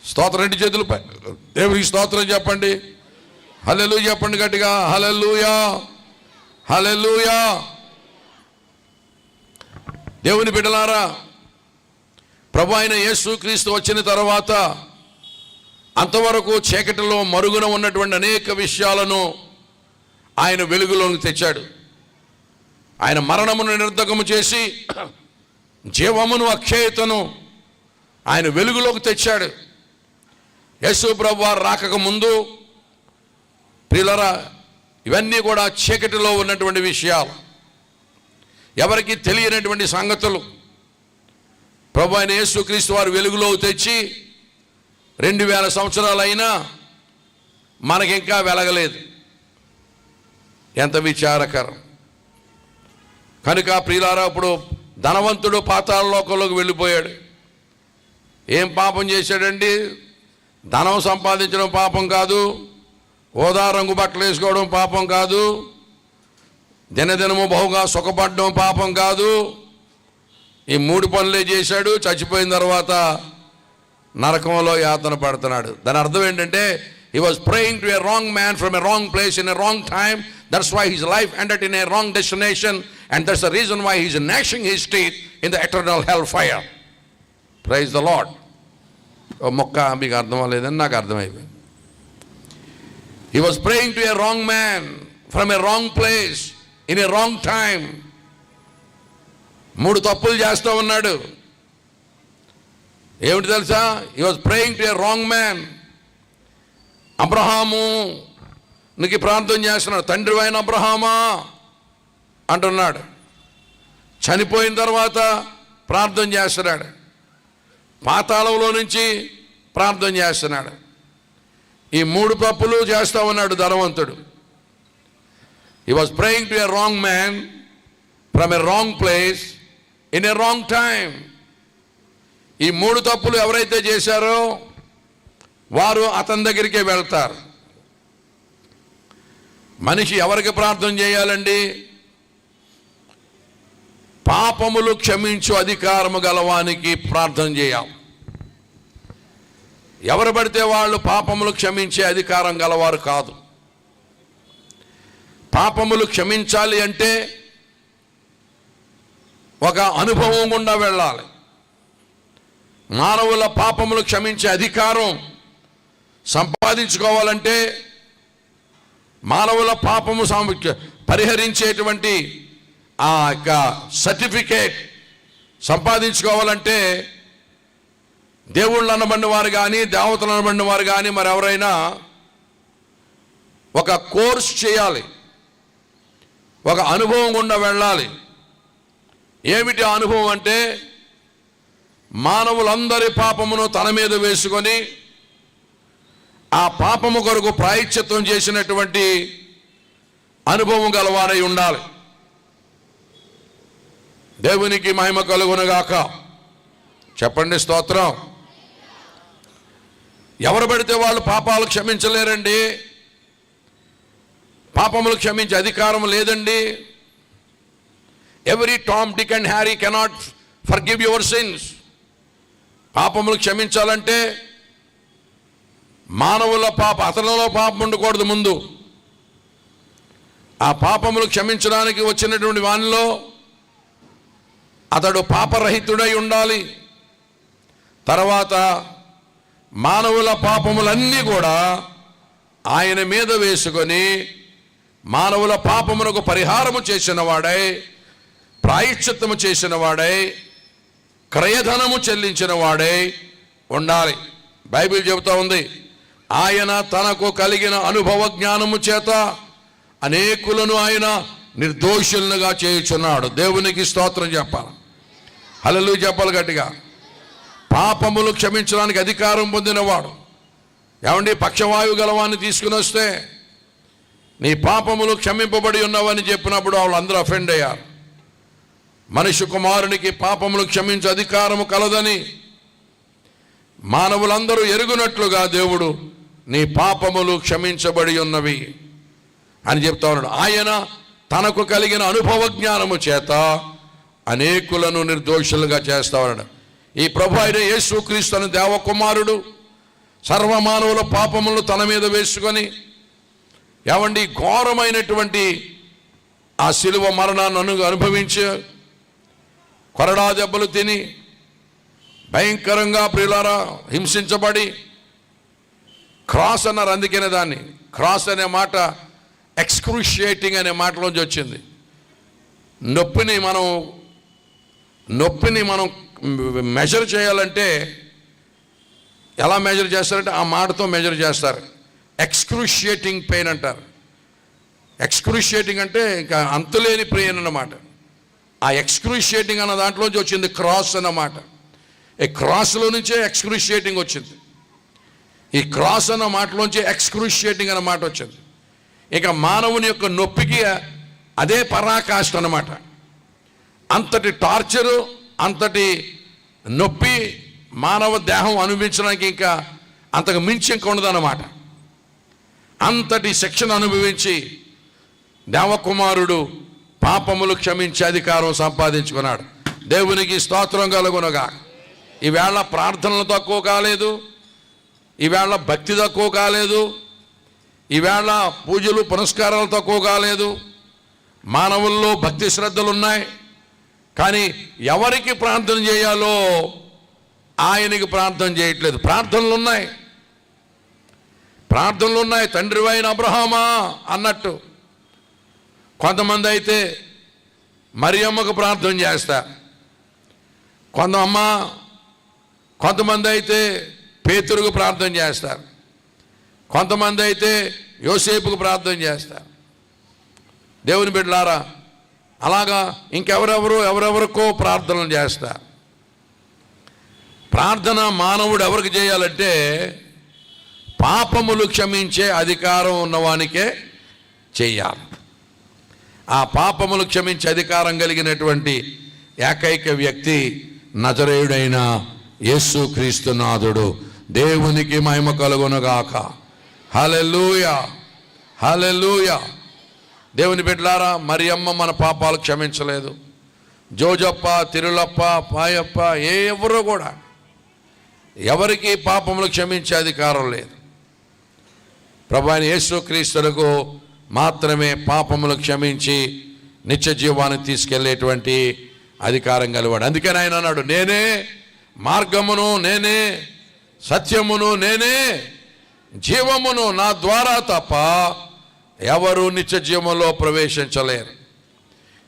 Speaker 1: స్తోత్రం. రెండు చేతులపై దేవునికి స్తోత్రం చెప్పండి. హల్లెలూయా చెప్పండి గట్టిగా. హల్లెలూయా, హల్లెలూయా. దేవుని బిడ్డలారా, ప్రభు అయిన యేసుక్రీస్తు వచ్చిన తర్వాత అంతవరకు చీకటిలో మరుగున ఉన్నటువంటి అనేక విషయాలను ఆయన వెలుగులోకి తెచ్చాడు. ఆయన మరణమును నిర్ధకము చేసి జీవమును అక్షయతను ఆయన వెలుగులోకి తెచ్చాడు. యేసు ప్రభు వారు రాకక ముందు ప్రియులారా, ఇవన్నీ కూడా చీకటిలో ఉన్నటువంటి విషయాలు, ఎవరికి తెలియనటువంటి సంగతులు. ప్రభు అయిన యేసుక్రీస్తు వారు వెలుగులోకి తెచ్చి 2000 సంవత్సరాలైనా మనకింకా వెలగలేదు. ఎంత విచారకరం. కనుక ప్రియులారా, ఇప్పుడు ధనవంతుడు పాతాళ లోకంలోకి వెళ్ళిపోయాడు. ఏం పాపం చేశాడండి? ధనం సంపాదించడం పాపం కాదు, ఓదా రంగు బట్టలు వేసుకోవడం పాపం కాదు, దినదినము బహుగా సుఖపడడం పాపం కాదు. ఈ 3 పనులే చేశాడు. చచ్చిపోయిన తర్వాత నరకంలో యాతన పడుతున్నాడు. దాని అర్థం ఏంటంటే, he was praying to a wrong man from a wrong place in a wrong time. That's why his life ended in a wrong destination, and that's the reason why he's gnashing his teeth in the eternal hellfire. Praise the Lord. ఓ మొక్క మీకు అర్థం అవ్వలేదని నాకు అర్థమైపోయింది. He was praying to a wrong man from a wrong place in a wrong time. 3 తప్పులు చేస్తూ ఉన్నాడు. ఏమిటి తెలుసా? He was praying to a wrong man. అబ్రహామునికి ప్రార్థన చేస్తున్నాడు. తండ్రి అయిన అబ్రహామా అంటున్నాడు. చనిపోయిన తర్వాత ప్రార్థన చేస్తున్నాడు. పాతాళంలో నుంచి ప్రార్థన చేస్తున్నాడు. ఈ 3 తప్పులు చేస్తూ ఉన్నాడు ధనవంతుడు. He was praying to a wrong man from a wrong place in a wrong time. ఈ 3 తప్పులు ఎవరైతే చేశారో వారు అతని దగ్గరికే వెళ్తారు. మనిషి ఎవరికి ప్రార్థన చేయాలండి? పాపములు క్షమించు అధికారము గలవానికి ప్రార్థన చేయాలి. ఎవరు పడితే వాళ్ళు పాపములు క్షమించే అధికారం గలవారు కాదు. పాపములు క్షమించాలి అంటే ఒక అనుభవం గుండా వెళ్ళాలి. మానవుల పాపములు క్షమించే అధికారం సంపాదించుకోవాలంటే, మానవుల పాపము పరిహరించేటువంటి ఆ యొక్క సర్టిఫికేట్ సంపాదించుకోవాలంటే దేవుళ్ళు అనబడిన వారు కానీ, దేవతలు అనబడిన వారు కానీ, మరి ఎవరైనా ఒక కోర్స్ చేయాలి, ఒక అనుభవం గుండా వెళ్ళాలి. ఏమిటి అనుభవం అంటే, మానవులందరి పాపమును తన మీద వేసుకొని ఆ పాపము కొరకు ప్రాయశ్చిత్తం చేసినటువంటి అనుభవం గలవారై ఉండాలి. దేవునికి మహిమ కలుగునుగాక. చెప్పండి స్తోత్రం. ఎవరు పడితే వాళ్ళు పాపాలు క్షమించలేరండి. పాపములు క్షమించే అధికారం లేదండి. Every Tom, Dick and Harry cannot forgive your sins. పాపములు క్షమించాలంటే మానవుల అతనిలో పాపం ఉండకూడదు. ముందు ఆ పాపములు క్షమించడానికి వచ్చినటువంటి వానిలో అతడు పాపరహితుడై ఉండాలి. తర్వాత మానవుల పాపములన్నీ కూడా ఆయన మీద వేసుకొని మానవుల పాపమునకు పరిహారము చేసిన వాడై, ప్రాయశ్చిత్తము చేసిన వాడై, క్రయధనము చెల్లించిన వాడై ఉండాలి. బైబిల్ చెబుతా ఉంది, ఆయన తనకు కలిగిన అనుభవ జ్ఞానము చేత అనేకులను ఆయన నిర్దోషులుగా చేయుచున్నాడు. దేవునికి స్తోత్రం చెప్పాలి. హల్లెలూయా చెప్పాలి గట్టిగా. పాపములు క్షమించడానికి అధికారం పొందినవాడు. ఏమండి, పక్షవాయువు గలవాన్ని తీసుకుని వస్తే నీ పాపములు క్షమింపబడి ఉన్నవని చెప్పినప్పుడు వాళ్ళందరూ అఫెండ్ అయ్యారు. మనిషి కుమారునికి పాపములు క్షమించే అధికారము కలదని మానవులందరూ ఎరుగునట్లుగా దేవుడు నీ పాపములు క్షమించబడి ఉన్నవి అని చెప్తా ఉన్నాడు. ఆయన తనకు కలిగిన అనుభవ జ్ఞానము చేత అనేకులను నిర్దోషులుగా చేస్తా ఉన్నాడు. ఈ ప్రభు అయిన యేసుక్రీస్తు అనే దేవకుమారుడు సర్వమానవుల పాపములను తన మీద వేసుకొని, ఏమండి, ఘోరమైనటువంటి ఆ శిలువ మరణాన్ని అనుభవించి కొరడా దెబ్బలు తిని భయంకరంగా ప్రియులారా హింసించబడి, క్రాస్ అన్నారు. అందుకనే దాన్ని క్రాస్ అనే మాట ఎక్స్క్రూషియేటింగ్ అనే మాటలోంచి వచ్చింది. నొప్పిని మనం మెజర్ చేయాలంటే ఎలా మెజర్ చేస్తారంటే ఆ మాటతో మెజర్ చేస్తారు. ఎక్స్క్రూషియేటింగ్ పెయిన్ అంటారు. ఎక్స్క్రూషియేటింగ్ అంటే ఇంకా అంతులేని పెయిన్ అన్నమాట. ఆ ఎక్స్క్రూషియేటింగ్ అన్న దాంట్లోంచి వచ్చింది క్రాస్ అన్నమాట. ఈ క్రాస్లో నుంచే ఎక్స్క్రూషియేటింగ్ వచ్చింది. ఈ క్రాస్ అన్న మాటలోంచి ఎక్స్క్రూషియేటింగ్ అన్న మాట వచ్చింది. ఇక మానవుని యొక్క నొప్పికి అదే పరాకాష్ట అన్నమాట. అంతటి టార్చరు, అంతటి నొప్పి మానవ దేహం అనుభవించడానికి ఇంకా అంతకు మించి ఇంకా ఉండదన్నమాట. అంతటి శిక్షణ అనుభవించి దేవకుమారుడు పాపములు క్షమించే అధికారం సంపాదించుకున్నాడు. దేవునికి స్తోత్రం కలుగునుగా. ఈవేళ ప్రార్థనలు తక్కువ కాలేదు, ఈవేళ భక్తి తక్కువ కాలేదు, ఈవేళ పూజలు పునస్కారాలు తక్కువ కాలేదు. మానవుల్లో భక్తి శ్రద్ధలు ఉన్నాయి, కానీ ఎవరికి ప్రార్థన చేయాలో ఆయనకి ప్రార్థన చేయట్లేదు. ప్రార్థనలు ఉన్నాయి. తండ్రివైన అబ్రహామా అన్నట్టు కొంతమంది అయితే మరియమ్మకు ప్రార్థన చేస్తారు, కొంతమంది అయితే పేతురుకు ప్రార్థన చేస్తారు, కొంతమంది అయితే యోసేపుకు ప్రార్థన చేస్తారు. దేవుని బిడ్డలారా, అలాగా ఎవరెవరికో ప్రార్థనలు చేస్తారు. ప్రార్థన మానవుడు ఎవరికి చేయాలంటే పాపములు క్షమించే అధికారం ఉన్నవానికే చెయ్యాలి. ఆ పాపములు క్షమించే అధికారం కలిగినటువంటి ఏకైక వ్యక్తి నజరేయుడైన యేసుక్రీస్తు నాథుడు. దేవునికి మహిమ కలుగునుగాక. హల్లెలూయా, హల్లెలూయా. దేవుని బిడ్డలారా, మరియమ్మ మన పాపాలు క్షమించలేదు. జోజప్ప, తిరులప్ప, పాయప్ప ఎవరు కూడా ఎవరికి పాపములు క్షమించే అధికారం లేదు. ప్రభువైన యేసుక్రీస్తులకు మాత్రమే పాపములు క్షమించి నిత్య జీవాన్ని తీసుకెళ్లేటువంటి అధికారం కలివాడు. అందుకని ఆయన అన్నాడు, నేనే మార్గమును, నేనే సత్యమును, నేనే జీవమును, నా ద్వారా తప్ప ఎవరు నిత్య జీవంలో ప్రవేశించలేరు.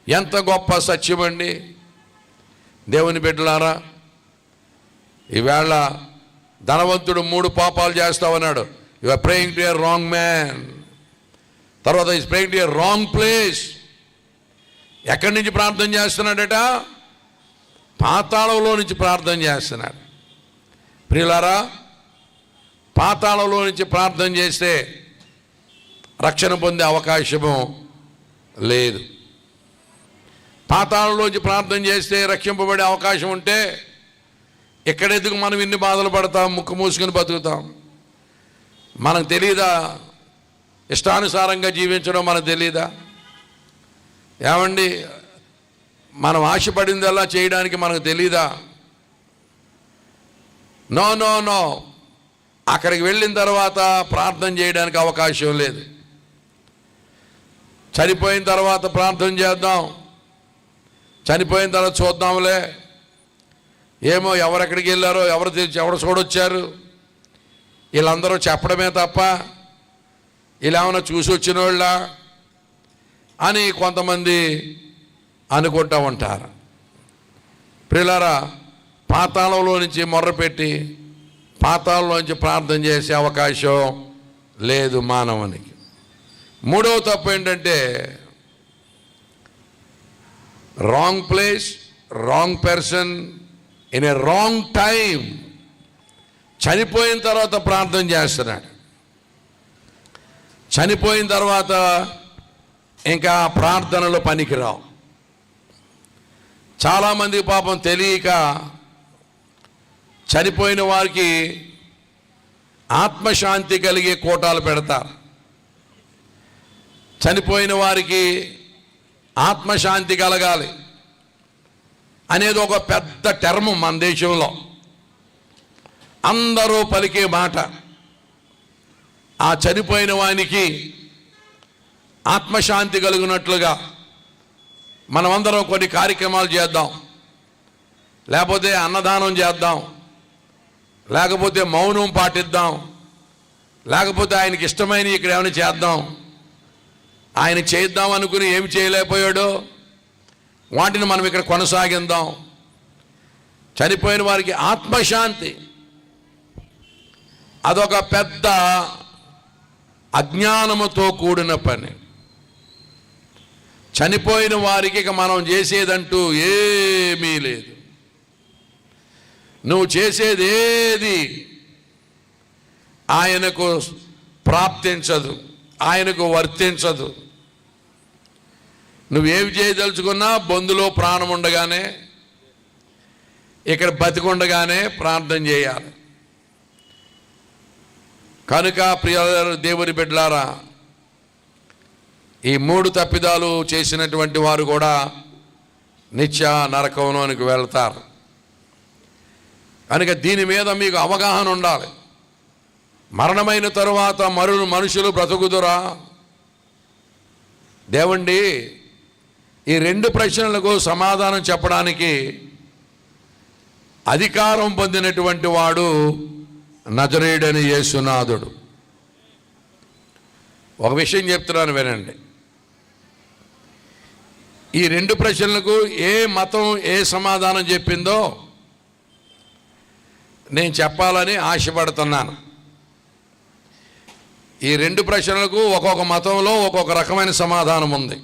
Speaker 1: ఎంత గొప్ప సత్యమండి. దేవుని బిడ్డలారా, ఈవేళ ధనవంతుడు 3 పాపాలు చేస్తావన్నాడు. You are praying to a wrong man. తర్వాత is praying to a wrong place. ఎక్కడి నుంచి ప్రార్థన చేస్తున్నాడట? పాతాళంలో నుంచి ప్రార్థన చేస్తున్నాడు. ప్రియులారా, పాతాళంలో నుంచి ప్రార్థన చేస్తే రక్షణ పొందే అవకాశము లేదు. పాతాళంలోంచి ప్రార్థన చేస్తే రక్షింపబడే అవకాశం ఉంటే ఎక్కడెందుకు మనం ఇన్ని బాధలు పడతాం, ముక్కు మూసుకొని బతుకుతాం? మనకు తెలీదా? ఇష్టానుసారంగా జీవించడం మనకు తెలీదా? ఏమండి, మనం ఆశపడిందల్లా చేయడానికి మనకు తెలీదా? No no no. అక్కడికి వెళ్ళిన తర్వాత ప్రార్థన చేయడానికి అవకాశం లేదు. చనిపోయిన తర్వాత ప్రార్థన చేద్దాం, చనిపోయిన తర్వాత చూద్దాంలే, ఏమో ఎవరెక్కడికి వెళ్ళారో ఎవరు చూడొచ్చారు, వీళ్ళందరూ చెప్పడమే తప్ప ఇలా ఏమైనా చూసి వచ్చిన వాళ్ళ అని కొంతమంది అనుకుంటూ ఉంటారు. ప్రియులారా, పాతాళంలో నుంచి మొర్రపెట్టి పాతాళంలోంచి ప్రార్థన చేసే అవకాశం లేదు మానవునికి. 3వ తప్పు ఏంటంటే wrong place, wrong person in a wrong time. చనిపోయిన తర్వాత ప్రార్థన చేస్తున్నాడు. చనిపోయిన తర్వాత ఇంకా ప్రార్థనలు పనికిరావు. చాలామంది పాపం తెలియక చనిపోయిన వారికి ఆత్మశాంతి కలిగే కోటాలు పెడతారు. చనిపోయిన వారికి ఆత్మశాంతి కలగాలి అనేది ఒక పెద్ద టర్మ్ మన దేశంలో అందరూ పలికే మాట. ఆ చనిపోయిన వానికి ఆత్మశాంతి కలిగినట్లుగా మనమందరం కొన్ని కార్యక్రమాలు చేద్దాం. లేకపోతే అన్నదానం చేద్దాం, లేకపోతే మౌనం పాటిద్దాం, లేకపోతే ఆయనకి ఇష్టమైన ఇక్కడ ఏమైనా చేద్దాం. ఆయన చేద్దాం అనుకుని ఏమి చేయలేకపోయాడో వాటిని మనం ఇక్కడ కొనసాగిద్దాం. చనిపోయిన వారికి ఆత్మశాంతి అదొక పెద్ద అజ్ఞానముతో కూడిన పని. చనిపోయిన వారికి ఇక మనం చేసేదంటూ ఏమీ లేదు. నువ్వు చేసేది ఏది ఆయనకు ప్రాప్తించదు, ఆయనకు వర్తించదు. నువ్వేమి చేయదలుచుకున్నా బొందులో ప్రాణం ఉండగానే, ఇక్కడ బతికుండగానే ప్రార్థన చేయాలి. కనుక ప్రియ దేవుని బిడ్డలారా, ఈ 3 తప్పిదాలు చేసినటువంటి వారు కూడా నిత్య నరకంలోనికి వెళ్తారు. కనుక దీని మీద మీకు అవగాహన ఉండాలి. మరణమైన తరువాత మనుషులు బ్రతుకుదురా? దేవుండి, ఈ 2 ప్రశ్నలకు సమాధానం చెప్పడానికి అధికారం పొందినటువంటి వాడు నజరేయుడైన యేసునాథుడు. ఒక విషయం చెప్తున్నాను వినండి. ఈ 2 ప్రశ్నలకు ఏ మతం ఏ సమాధానం చెప్పిందో నేను చెప్పాలని ఆశపడుతున్నాను. ఈ 2 ప్రశ్నలకు ఒక్కొక్క మతంలో ఒక్కొక్క రకమైన సమాధానం ఉంది.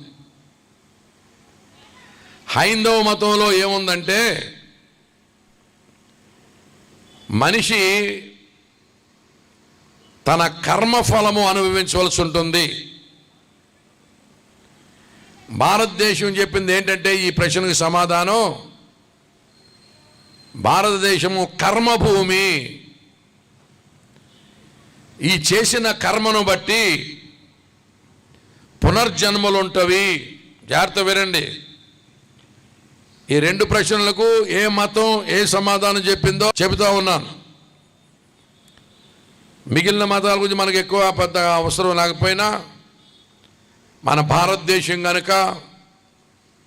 Speaker 1: హైందవ మతంలో ఏముందంటే, మనిషి తన కర్మఫలము అనుభవించవలసి ఉంటుంది. భారతదేశం చెప్పింది ఏంటంటే, ఈ ప్రశ్నకు సమాధానం, భారతదేశము కర్మభూమి. ఈ చేసిన కర్మను బట్టి పునర్జన్మలుంటవి. జాగ్రత్త వినండి. ఈ 2 ప్రశ్నలకు ఏ మతం ఏ సమాధానం చెప్పిందో చెబుతా ఉన్నాను. మిగిలిన మతాల గురించి మనకు ఎక్కువ పెద్ద అవసరం లేకపోయినా, మన భారతదేశం కనుక,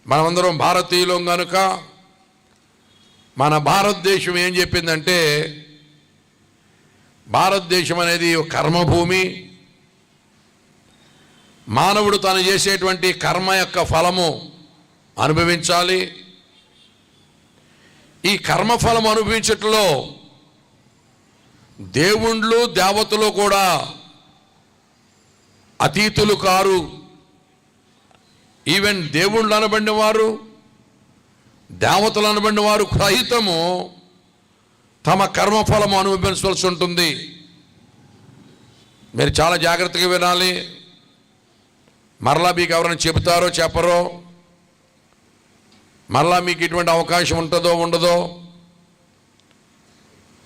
Speaker 1: మనమందరం భారతీయులం కనుక, మన భారతదేశం ఏం చెప్పిందంటే, భారతదేశం అనేది కర్మభూమి. మానవుడు తను చేసేటువంటి కర్మ యొక్క ఫలము అనుభవించాలి. ఈ కర్మఫలం అనుభవించటంలో దేవుళ్ళు దేవతలు కూడా అతీతులు కారు. ఈవెన్ దేవుళ్ళు అనబడిన వారు, దేవతలు అనబడిన వారు సహితము తమ కర్మఫలము అనుభవించవలసి ఉంటుంది. మీరు చాలా జాగ్రత్తగా వినాలి. మరలా మీకు ఎవరైనా చెబుతారో చెప్పరో, మరలా మీకు ఇటువంటి అవకాశం ఉంటుందో ఉండదో,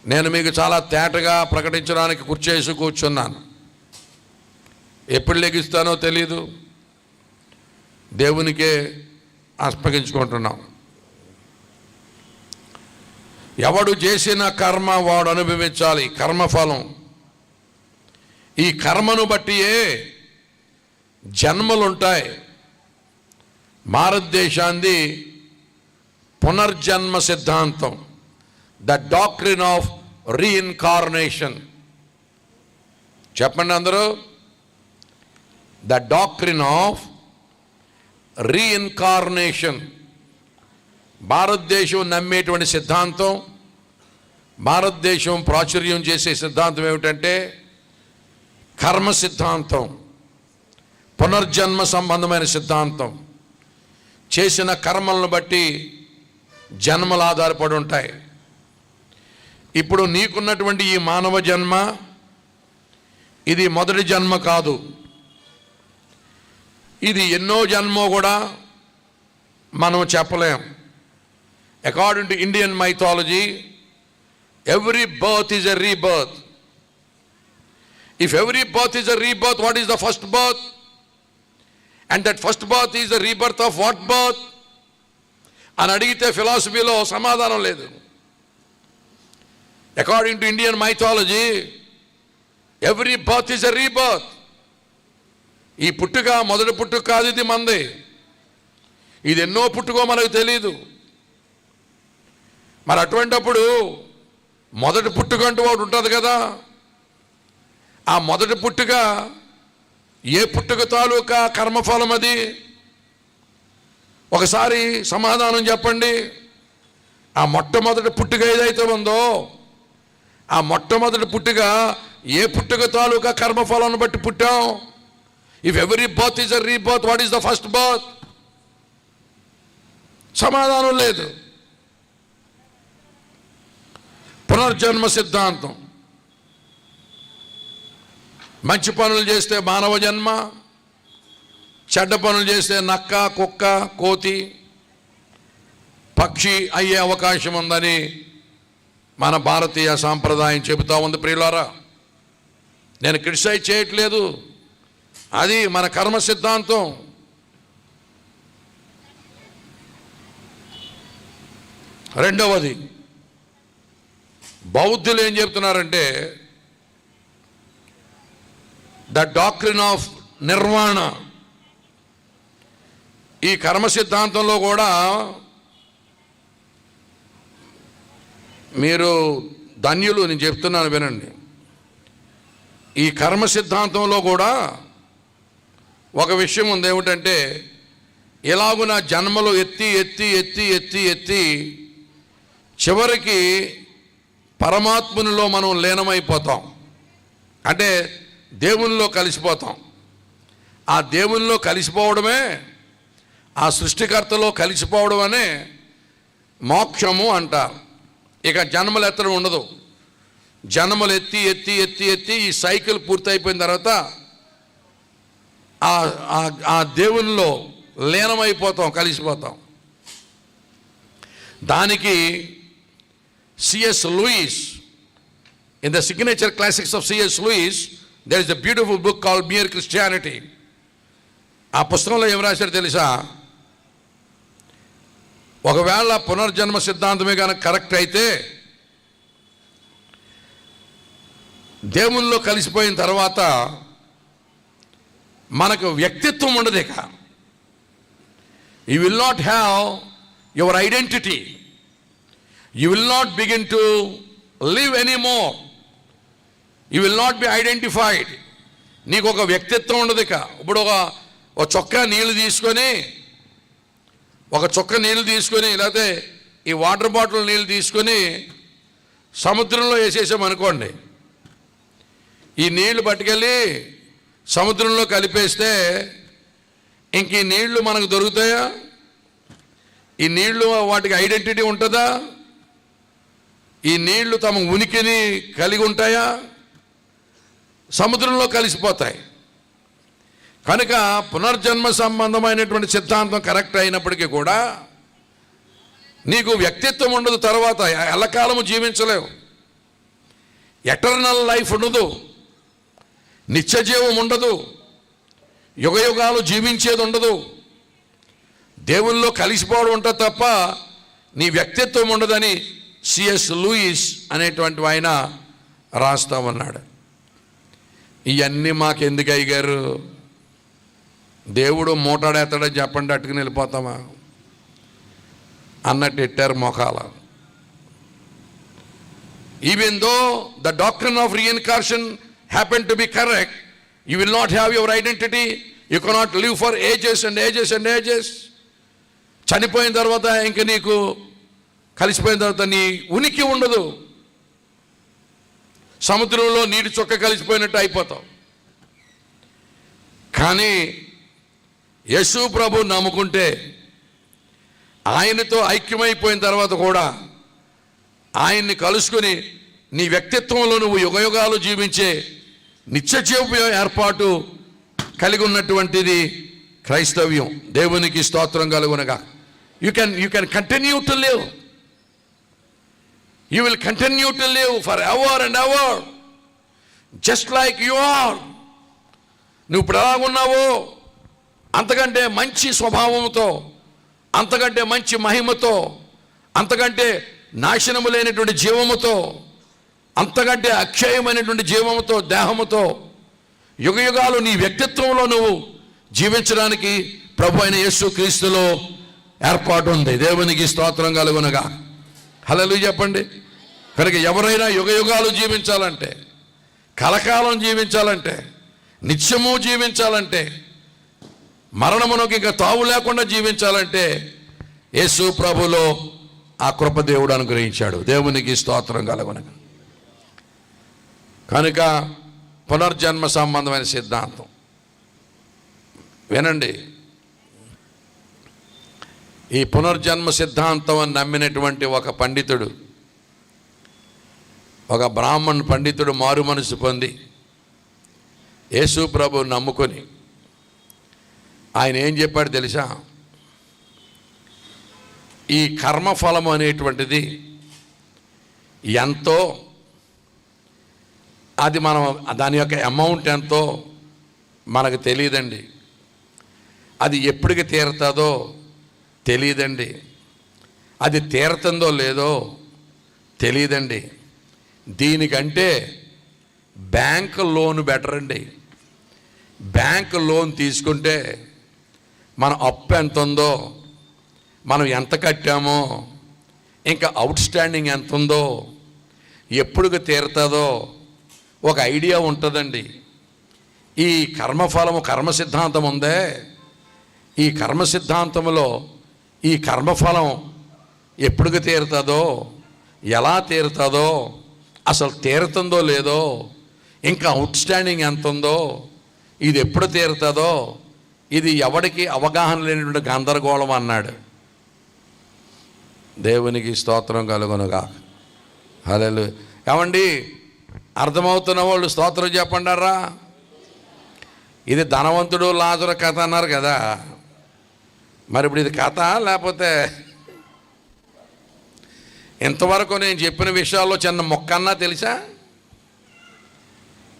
Speaker 1: నేను మీకు చాలా తేటగా ప్రకటించడానికి కుర్చేసి కూర్చున్నాను. ఎప్పుడు లెగిస్తానో తెలీదు, దేవునికే అప్పగించుకుంటున్నాం. ఎవడు చేసిన కర్మ వాడు అనుభవించాలి, కర్మఫలం. ఈ కర్మను బట్టియే జన్మలుంటాయి. భారతదేశాన్ని పునర్జన్మ సిద్ధాంతం, ద డాక్ట్రిన్ ఆఫ్ రీఇన్కార్నేషన్. చెప్పండి అందరూ, ద డాక్ట్రిన్ ఆఫ్ రీఇన్కార్నేషన్. భారతదేశం నమ్మేటువంటి సిద్ధాంతం, భారతదేశం ప్రాచుర్యం చేసే సిద్ధాంతం ఏమిటంటే కర్మ సిద్ధాంతం, పునర్జన్మ సంబంధమైన సిద్ధాంతం. చేసిన కర్మలను బట్టి జన్మలు ఆధారపడి ఉంటాయి. ఇప్పుడు నీకున్నటువంటి ఈ మానవ జన్మ, ఇది మొదటి జన్మ కాదు. ఇది ఎన్నో జన్మో కూడా మనం చెప్పలేం. According to Indian mythology, every birth is a rebirth. If every birth is a rebirth, what is the first birth? And that first birth is the rebirth of what birth? అని అడిగితే ఫిలాసఫీలో సమాధానం లేదు. According to Indian mythology, every birth is a rebirth. ఈ పుట్టుక మొదటి పుట్టుక కాదు, ఇది మంది. ఇది ఎన్నో పుట్టుకో మనకు తెలీదు. మరి అటువంటప్పుడు మొదటి పుట్టుక అంటూ ఒకటి ఉంటుంది కదా. ఆ మొదటి పుట్టుక ఏ పుట్టుక తాలూకా కర్మఫలం అది? ఒకసారి సమాధానం చెప్పండి. ఆ మొట్టమొదటి పుట్టుక ఏదైతే ఉందో, ఆ మొట్టమొదటి పుట్టుక ఏ పుట్టుక తాలూకా కర్మఫలాన్ని బట్టి పుట్టాం? If every birth is a rebirth, what is the first birth? సమాధానం లేదు. పునర్జన్మ సిద్ధాంతం. మంచి పనులు చేస్తే మానవ జన్మ, చెడ్డ పనులు చేస్తే నక్క, కుక్క, కోతి, పక్షి అయ్యే అవకాశం ఉందని మన భారతీయ సాంప్రదాయం చెబుతా ఉంది. ప్రియులారా, నేను క్రిటిసైజ్ చేయట్లేదు, అది మన కర్మ సిద్ధాంతం. రెండవది, బౌద్ధులు ఏం చెప్తున్నారంటే ద డాక్ట్రిన్ ఆఫ్ నిర్వాణ. ఈ కర్మ సిద్ధాంతంలో కూడా మీరు ధన్యులు, నేను చెప్తున్నాను వినండి. ఈ కర్మ సిద్ధాంతంలో కూడా ఒక విషయం ఉంది. ఏమిటంటే, ఎలాగున జన్మలు ఎత్తి ఎత్తి ఎత్తి ఎత్తి ఎత్తి చివరికి పరమాత్మునిలో మనం లీనమైపోతాం, అంటే దేవునిలో కలిసిపోతాం. ఆ దేవునిలో కలిసిపోవడమే, ఆ సృష్టికర్తలో కలిసిపోవడం అనే మోక్షము అంటారు. ఇక జన్మలు ఎత్తడం ఉండదు. జన్మలు ఎత్తి ఎత్తి ఎత్తి ఎత్తి ఈ సైకిల్ పూర్తయిపోయిన తర్వాత ఆ దేవునిలో లీనమైపోతాం, కలిసిపోతాం. దానికి C S Lewis, in the signature classics of C S Lewis, there is a beautiful book called Mere Christianity. ఆ పుస్తకంలో ఏం రాశారు తెలుసా? ఒకవేళ పునర్జన్మ సిద్ధాంతమే కనుక కరెక్ట్ అయితే, దేవుల్లో కలిసిపోయిన తర్వాత మనకు వ్యక్తిత్వం ఉండదు. ఇక you will not have your identity, you will not begin to live anymore, you will not be identified. నీకు ఒక వ్యక్తిత్వం ఉండదు. ఇక ఇప్పుడు ఒక చొక్కా నీళ్ళు తీసుకొని లేకపోతే ఈ వాటర్ బాటిల్ నీళ్ళు తీసుకొని సముద్రంలో వేసేసామనుకోండి, ఈ నీళ్లు పట్టుకెళ్ళి సముద్రంలో కలిపేస్తే ఇంక ఈ నీళ్లు మనకు దొరుకుతాయా? ఈ నీళ్లు వాటికి ఐడెంటిటీ ఉంటుందా? ఈ నీళ్లు తమ ఉనికిని కలిగి ఉంటాయా? సముద్రంలో కలిసిపోతాయి. కనుక పునర్జన్మ సంబంధమైనటువంటి సిద్ధాంతం కరెక్ట్ అయినప్పటికీ కూడా నీకు వ్యక్తిత్వం ఉండదు. తర్వాత ఎల్లకాలము జీవించలేవు. ఎటర్నల్ లైఫ్ ఉండదు, నిత్యజీవం ఉండదు, యుగయుగాలు జీవించేది ఉండదు. దేవుల్లో కలిసిపోవడం ఉంటుంది తప్ప నీ వ్యక్తిత్వం ఉండదని సిఎస్ లూయిస్ అనేటువంటి ఆయన రాస్తా ఉన్నాడు. ఇవన్నీ మాకెందుకు అయ్యారు? దేవుడు మూటాడేస్తాడని చెప్పండి, అట్టుకుని వెళ్ళిపోతామా అన్నట్టు ఎట్టారు మోకాల. Even though the doctrine of reincarnation happen to be correct, you will not have your identity, you cannot live for ages and ages and ages. చనిపోయిన తర్వాత ఇంక నీకు కలిసిపోయిన తర్వాత నీ ఉనికి ఉండదు. సముద్రంలో నీటి చొక్క కలిసిపోయినట్టు అయిపోతావు. కానీ యేసు ప్రభు నమ్ముకుంటే, ఆయనతో ఐక్యమైపోయిన తర్వాత కూడా ఆయన్ని కలుసుకుని నీ వ్యక్తిత్వంలో నువ్వు యుగయుగాలు జీవించే నిత్యజీవ ఏర్పాటు కలిగి ఉన్నటువంటిది క్రైస్తవ్యం. దేవునికి స్తోత్రం కలుగునగా. You can continue to live. You will continue to live forever and ever, just like you are. నువ్వు ఇప్పుడు ఎలాగున్నావో అంతకంటే మంచి స్వభావంతో, అంతకంటే మంచి మహిమతో, అంతకంటే నాశనము లేనటువంటి జీవముతో, అంతకంటే అక్షయమైనటువంటి జీవముతో, దేహముతో యుగయుగాలు నీ వ్యక్తిత్వంలో నువ్వు జీవించడానికి ప్రభు అయిన యేసు క్రీస్తులో ఏర్పాటు ఉంది. దేవునికి స్తోత్రం కలుగునగా. హల్లెలూయా చెప్పండి. కనుక ఎవరైనా యుగయుగాలు జీవించాలంటే, కలకాలం జీవించాలంటే, నిత్యము జీవించాలంటే, మరణమునకు ఇంకా తావు లేకుండా జీవించాలంటే యేసు ప్రభులో ఆ కృప దేవుడు అనుగ్రహించాడు. దేవునికి స్తోత్రం కలుగును. కనుక పునర్జన్మ సంబంధమైన సిద్ధాంతం వినండి. ఈ పునర్జన్మ సిద్ధాంతం అని నమ్మినటువంటి ఒక పండితుడు, ఒక బ్రాహ్మణ్ పండితుడు మారు మనసు పొంది యేసు ప్రభు నమ్ముకొని ఆయన ఏం చెప్పాడు తెలుసా? ఈ కర్మఫలము అనేటువంటిది ఎంతో, అది మనం దాని యొక్క అమౌంట్ ఎంతో మనకు తెలియదండి. అది ఎప్పటికి తీరుతుందో తెలియదండి. అది తీరుతుందో లేదో తెలియదండి. దీనికంటే బ్యాంక్ లోన్ బెటర్ అండి. బ్యాంక్ లోన్ తీసుకుంటే మన అప్పు ఎంత ఉందో, మనం ఎంత కట్టామో, ఇంకా అవుట్ స్టాండింగ్ ఎంత ఉందో, ఎప్పుడుకి తీరుతుందో ఒక ఐడియా ఉంటుందండి. ఈ కర్మఫలము, కర్మ సిద్ధాంతం ఉందే, ఈ కర్మ సిద్ధాంతంలో ఈ కర్మఫలం ఎప్పుడుకి తీరుతుందో, ఎలా తీరుతుందో, అసలు తీరుతుందో లేదో, ఇంకా అవుట్ స్టాండింగ్ ఎంత ఉందో, ఇది ఎప్పుడు తీరుతుందో, ఇది ఎవరికి అవగాహన లేనటువంటి గందరగోళం అన్నాడు. దేవునికి స్తోత్రం కలుగునుగా. హల్లెలూయా. ఏమండి, అర్థమవుతున్న వాళ్ళు స్తోత్రం చెప్పండారా? ఇది ధనవంతుడు లాజరు కథ అన్నారు కదా, మరి ఇప్పుడు ఇది కథ లేకపోతే? ఇంతవరకు నేను చెప్పిన విషయాల్లో చిన్న మొక్కన్నా తెలుసా?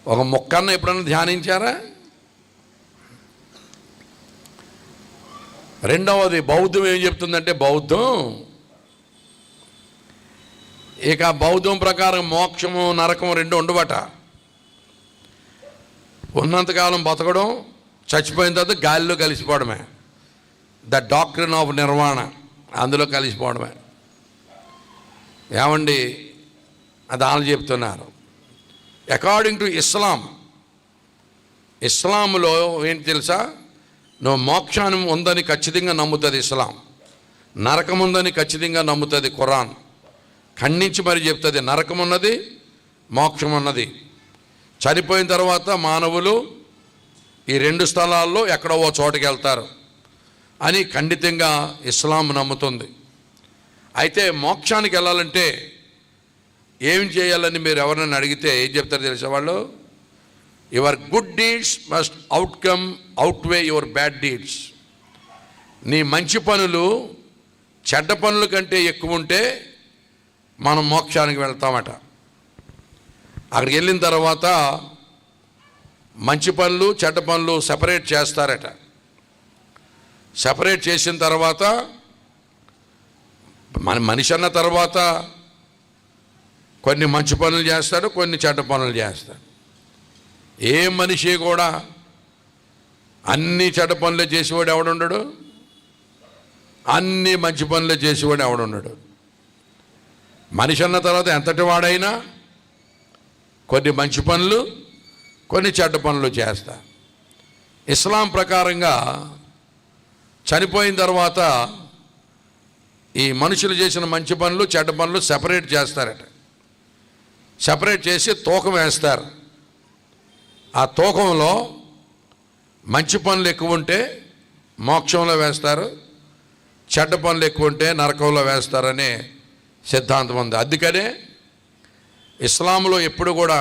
Speaker 1: ఒక మొక్కన్న ఎప్పుడన్నా ధ్యానించారా? రెండవది, బౌద్ధం ఏం చెప్తుందంటే, బౌద్ధం ప్రకారం మోక్షము నరకం రెండు ఉండబట. ఉన్నంతకాలం బతకడం, చచ్చిపోయిన తర్వాత గాలిలో కలిసిపోవడమే. ద డాక్ట్రిన్ ఆఫ్ నిర్వాణ, అందులో కలిసిపోవడమే. ఏమండి, అది వాళ్ళు చెప్తున్నారు. అకార్డింగ్ టు ఇస్లాంలో ఏంటి తెలుసా? నువ్వు మోక్షాన్ని ఉందని ఖచ్చితంగా నమ్ముతుంది ఇస్లాం, నరకం ఉందని ఖచ్చితంగా నమ్ముతుంది ఖురాన్. ఖండించి మరి చెప్తుంది నరకం ఉన్నది, మోక్షం ఉన్నది. చనిపోయిన తర్వాత మానవులు ఈ రెండు స్థలాల్లో ఎక్కడో ఓ చోటుకి వెళ్తారు అని ఖండితంగా ఇస్లాం నమ్ముతుంది. అయితే మోక్షానికి వెళ్ళాలంటే ఏం చేయాలని మీరు ఎవరైనా అడిగితే ఏం చెప్తారు తెలుసా వాళ్ళు? Your good deeds must outweigh your bad deeds. నీ మంచి పనులు చెడ్డ పనుల కంటే ఎక్కువ ఉంటే మనం మోక్షానికి వెళ్తామట. అక్కడికి వెళ్ళిన తర్వాత మంచి పనులు చెడ్డ పనులు సెపరేట్ చేస్తారట. సెపరేట్ చేసిన తర్వాత మనిషి అన్న తర్వాత కొన్ని మంచి పనులు చేస్తాడు, కొన్ని చెడ్డ పనులు చేస్తాడు. ఏ మనిషి కూడా అన్ని చెడ్డ పనులే చేసేవాడు ఎవడుండడు, అన్ని మంచి పనులే చేసేవాడు ఎవడుండడు. మనిషి అన్న తర్వాత ఎంతటి వాడైనా కొన్ని మంచి పనులు కొన్ని చెడ్డ పనులు చేస్తా. ఇస్లాం ప్రకారంగా చనిపోయిన తర్వాత ఈ మనుషులు చేసిన మంచి పనులు చెడ్డ పనులు సెపరేట్ చేస్తారట. సెపరేట్ చేసి తూకం వేస్తారు. ఆ తూకంలో మంచి పనులు ఎక్కువ ఉంటే మోక్షంలో వేస్తారు, చెడ్డ పనులు ఎక్కువ ఉంటే నరకంలో వేస్తారనే సిద్ధాంతం ఉంది. అందుకనే ఇస్లాంలో ఎప్పుడు కూడా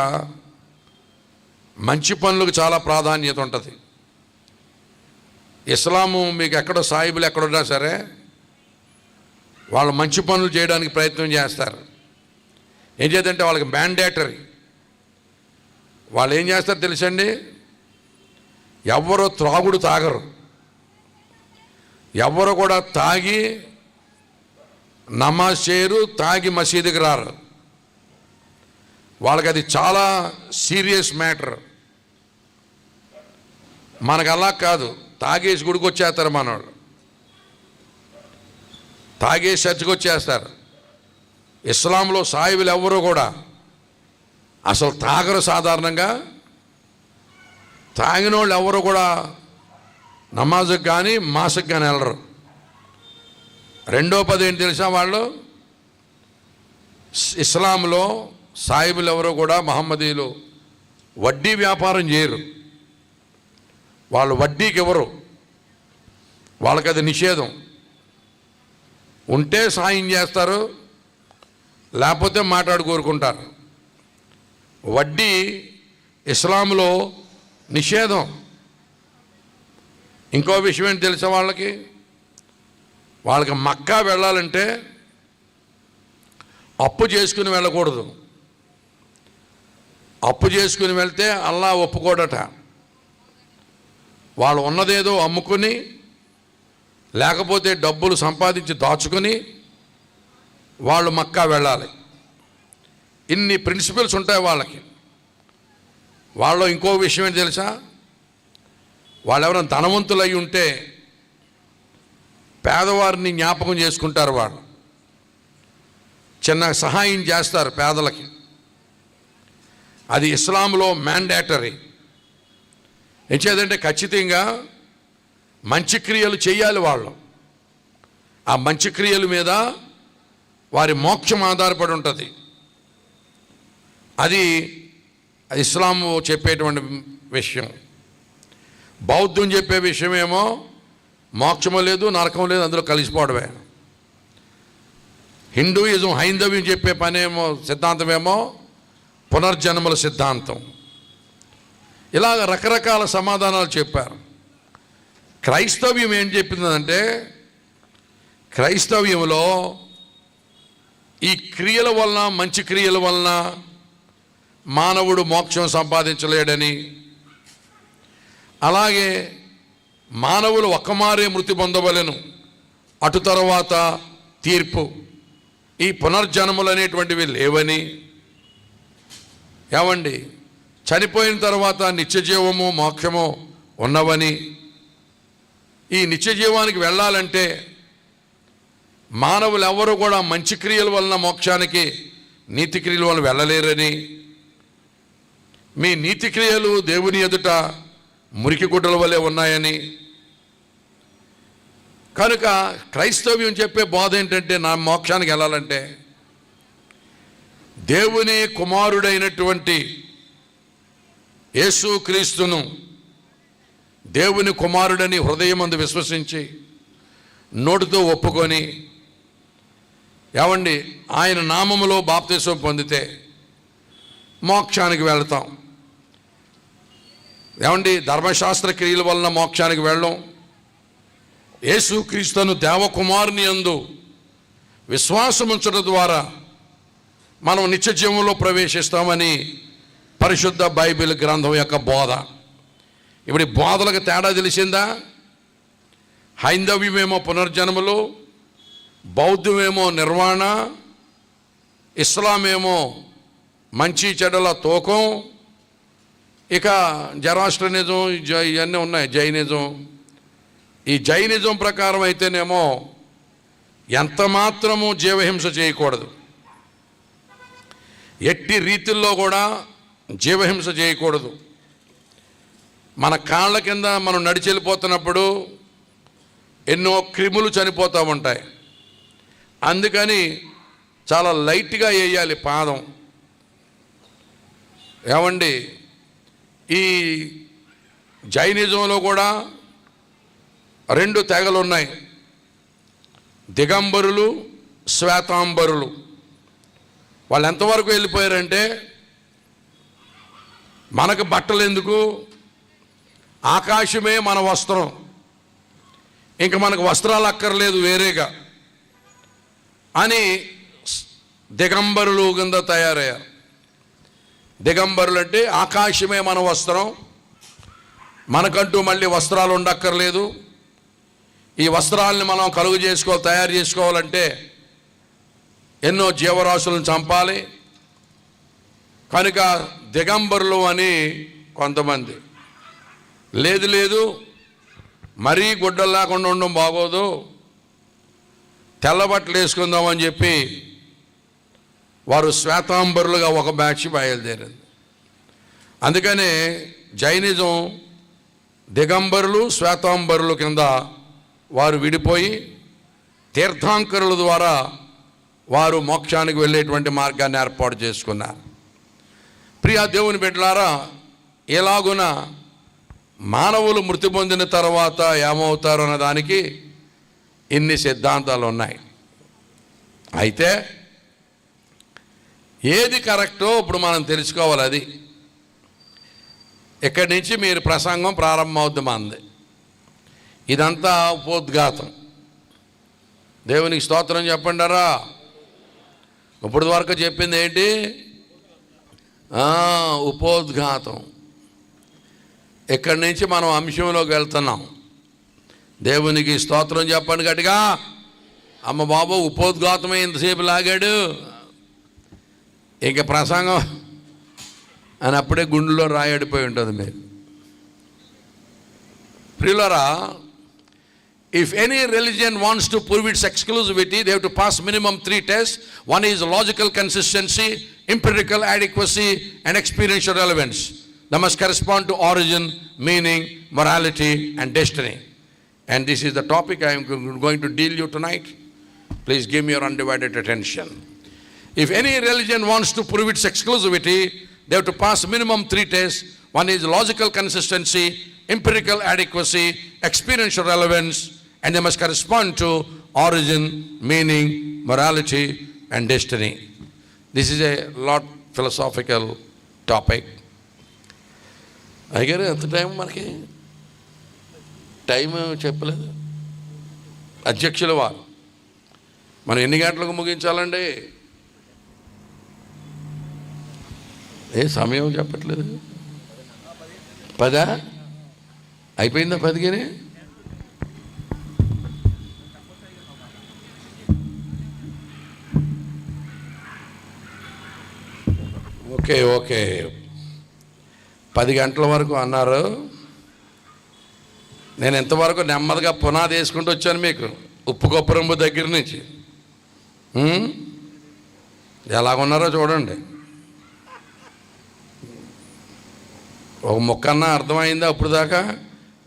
Speaker 1: మంచి పనులకు చాలా ప్రాధాన్యత ఉంటుంది. ఇస్లాము మీకు ఎక్కడో సాయిబులు ఎక్కడున్నా సరే వాళ్ళు మంచి పనులు చేయడానికి ప్రయత్నం చేస్తారు. ఏం చేద్దంటే వాళ్ళకి మ్యాండేటరీ. వాళ్ళు ఏం చేస్తారు తెలుసండి? ఎవ్వరూ త్రాగుడు తాగరు, ఎవ్వరు కూడా తాగి నమాజ్ చేయరు, తాగి మసీదుకి రారు. వాళ్ళకి అది చాలా సీరియస్ మ్యాటర్. మనకు అలా కాదు, తాగేసి గుడికి వచ్చేస్తారు మనవాళ్ళు, తాగేసి చర్చికి వచ్చేస్తారు. ఇస్లాంలో సాయిబులు ఎవరు కూడా అసలు తాగరు. సాధారణంగా తాగిన వాళ్ళు ఎవరు కూడా నమాజుకి కానీ మాసకి కానీ వెళ్ళరు. రెండో పది ఏంటి తెలుసా, వాళ్ళు ఇస్లాంలో సాయిబులు ఎవరు కూడా మహమ్మదీలు వడ్డీ వ్యాపారం చేయరు. వాళ్ళు వడ్డీకి ఎవరు, వాళ్ళకి అది నిషేధం. ఉంటే సాయం చేస్తారు, లేకపోతే మాట్లాడు కోరుకుంటారు. వడ్డీ ఇస్లాంలో నిషేధం. ఇంకో విషయం ఏంటి తెలుసా, వాళ్ళకి మక్కా వెళ్ళాలంటే అప్పు చేసుకుని వెళ్ళకూడదు. అప్పు చేసుకుని వెళ్తే అల్లా ఒప్పుకోడట. వాళ్ళు ఉన్నదేదో అమ్ముకుని లేకపోతే డబ్బులు సంపాదించి దాచుకుని వాళ్ళు మక్కా వెళ్ళాలి. ఇన్ని ప్రిన్సిపల్స్ ఉంటాయి వాళ్ళకి. వాళ్ళు ఇంకో విషయం ఏంటి తెలుసా, వాళ్ళు ఎవరైనా ధనవంతులు అయి ఉంటే పేదవారిని జ్ఞాపకం చేసుకుంటారు. వాళ్ళు చిన్న సహాయం చేస్తారు పేదలకి. అది ఇస్లాంలో మ్యాండేటరీ. ఎంచేదంటే ఖచ్చితంగా మంచి క్రియలు చేయాలి వాళ్ళు. ఆ మంచి క్రియల మీద వారి మోక్షం ఆధారపడి ఉంటుంది. అది ఇస్లాము చెప్పేటువంటి విషయం. బౌద్ధం చెప్పే విషయమేమో మోక్షము లేదు, నరకం లేదు, అందులో కలిసిపోవడమే. హిందూయిజం హైందవ్యం చెప్పే పనేమో సిద్ధాంతమేమో పునర్జన్మల సిద్ధాంతం. ఇలాగ రకరకాల సమాధానాలు చెప్పారు. క్రైస్తవ్యం ఏం చెప్పిందంటే, క్రైస్తవ్యంలో ఈ క్రియల వలన, మంచి క్రియల వలన మానవుడు మోక్షం సంపాదించలేడని, అలాగే మానవులు ఒక్కమారే మృతి పొందవలెను, అటు తర్వాత తీర్పు, ఈ పునర్జన్మలు అనేటువంటివి లేవని, ఏమండి చనిపోయిన తర్వాత నిత్యజీవము మోక్షము ఉన్నవని, ఈ నిత్యజీవానికి వెళ్ళాలంటే మానవులు ఎవరు కూడా మంచి క్రియల వలన మోక్షానికి, నీతి క్రియల వలన వెళ్ళలేరని, మీ నీతి క్రియలు దేవుని ఎదుట మురికి గుడ్డల వలె ఉన్నాయని. కనుక క్రైస్తవ్యం చెప్పే బోధ ఏంటంటే, నా మోక్షానికి వెళ్ళాలంటే దేవుని కుమారుడైనటువంటి యేసుక్రీస్తును దేవుని కుమారుడని హృదయమందు విశ్వసించి నోటితో ఒప్పుకొని, ఏమండి ఆయన నామములో బాప్తిసం పొందితే మోక్షానికి వెళ్తాం. ఏమండి ధర్మశాస్త్ర క్రియల వలన మోక్షానికి వెళ్ళం. యేసుక్రీస్తును దేవకుమారుని యందు విశ్వాసం ఉంచడం ద్వారా మనం నిత్య జీవంలో ప్రవేశిస్తామని పరిశుద్ధ బైబిల్ గ్రంథం యొక్క బోధ. ఇప్పుడు ఈ బోధలకు తేడా తెలిసిందా? హైందవ్యమేమో పునర్జన్మలు, బౌద్ధమేమో నిర్వాణ, ఇస్లామేమో మంచి చెడుల తూకం, ఇక జరాస్ట్రనిజం ఇవన్నీ ఉన్నాయి, జైనిజం. ఈ జైనిజం ప్రకారం అయితేనేమో ఎంత మాత్రము జీవహింస చేయకూడదు, ఎట్టి రీతిల్లో కూడా జీవహింస చేయకూడదు. మన కాళ్ళ కింద మనం నడిచి వెళ్ళిపోతున్నప్పుడు ఎన్నో క్రిములు చనిపోతూ ఉంటాయి. అందుకని చాలా లైట్గా వేయాలి పాదం. ఏమండి ఈ జైనిజంలో కూడా రెండు తెగలు ఉన్నాయి, దిగంబరులు, శ్వేతాంబరులు. వాళ్ళు ఎంతవరకు వెళ్ళిపోయారంటే, మనకు బట్టలు ఎందుకు, ఆకాశమే మన వస్త్రం, ఇంక మనకు వస్త్రాలు అక్కర్లేదు వేరేగా అని దిగంబరులు కింద తయారయ్యారు. దిగంబరులు అంటే ఆకాశమే మన వస్త్రం, మనకంటూ మళ్ళీ వస్త్రాలు ఉండక్కర్లేదు. ఈ వస్త్రాలని మనం తయారు చేసుకోవాలంటే ఎన్నో జీవరాశులను చంపాలి. కనుక దిగంబరులు అని కొంతమంది, లేదు మరీ గుడ్డలు లేకుండా ఉండడం బాగోదు, తెల్లబట్టలు వేసుకుందామని చెప్పి వారు శ్వేతాంబరులుగా ఒక బ్యాచ్ బయలుదేరింది. అందుకనే జైనిజం దిగంబరులు శ్వేతాంబరులు కింద వారు విడిపోయి తీర్థాంకరుల ద్వారా వారు మోక్షానికి వెళ్ళేటువంటి మార్గాన్ని ఏర్పాటు చేసుకున్నారు. ప్రియా దేవుని బిడ్డలారా, ఎలాగున మానవులు మృతి పొందిన తర్వాత ఏమవుతారు అన్న దానికి ఇన్ని సిద్ధాంతాలు ఉన్నాయి. అయితే ఏది కరెక్టో ఇప్పుడు మనం తెలుసుకోవాలి. అది ఇక్కడి నుంచి మీరు ప్రసంగం ప్రారంభమవుద్ది మంది. ఇదంతా ఉపోద్ఘాతం. దేవునికి స్తోత్రం చెప్పండారా. ఇప్పుడు వరకు చెప్పింది ఏంటి? ఉపోద్ఘాతం. ఇక్కడి నుంచి మనం అంశంలోకి వెళ్తున్నాం. దేవునికి స్తోత్రం చెప్పండి గట్టిగా. అమ్మ బాబు, ఉపోద్ఘాతమే ఇంతసేపు లాగాడు, ఇంక ప్రసంగం అని అప్పుడే గుండెలో రాయడిపోయి ఉంటుంది మీరు. ప్రియులారా, if any religion wants to prove its exclusivity, they have to pass minimum 3 tests. One is logical consistency, empirical adequacy, and experiential relevance. They must correspond to origin, meaning, morality, and destiny. And this is the topic I am going to deal you tonight. Please give me your undivided attention. If any religion wants to prove its exclusivity, they have to pass minimum 3 tests. One is logical consistency, empirical adequacy, experiential relevance, and they must correspond to origin, meaning, morality, and destiny. This is a lot philosophical topic. అయ్యారు ఎంత time? మనకి time చెప్పలేదు అధ్యక్షుల వారు. మనం ఎన్ని గంటలకు ముగించాలండి? ఏ సమయం చెప్పట్లేదు. 10 అయిపోయిందా? 10కి ఓకే 10 గంటల వరకు అన్నారు. నేను ఎంతవరకు నెమ్మదిగా పునాది వేసుకుంటూ వచ్చాను మీకు, ఉప్పు కొప్పరంబు దగ్గర నుంచి. ఎలాగున్నారో చూడండి. ఒక మొక్కన్నా అర్థమైందా ఇప్పుడు దాకా?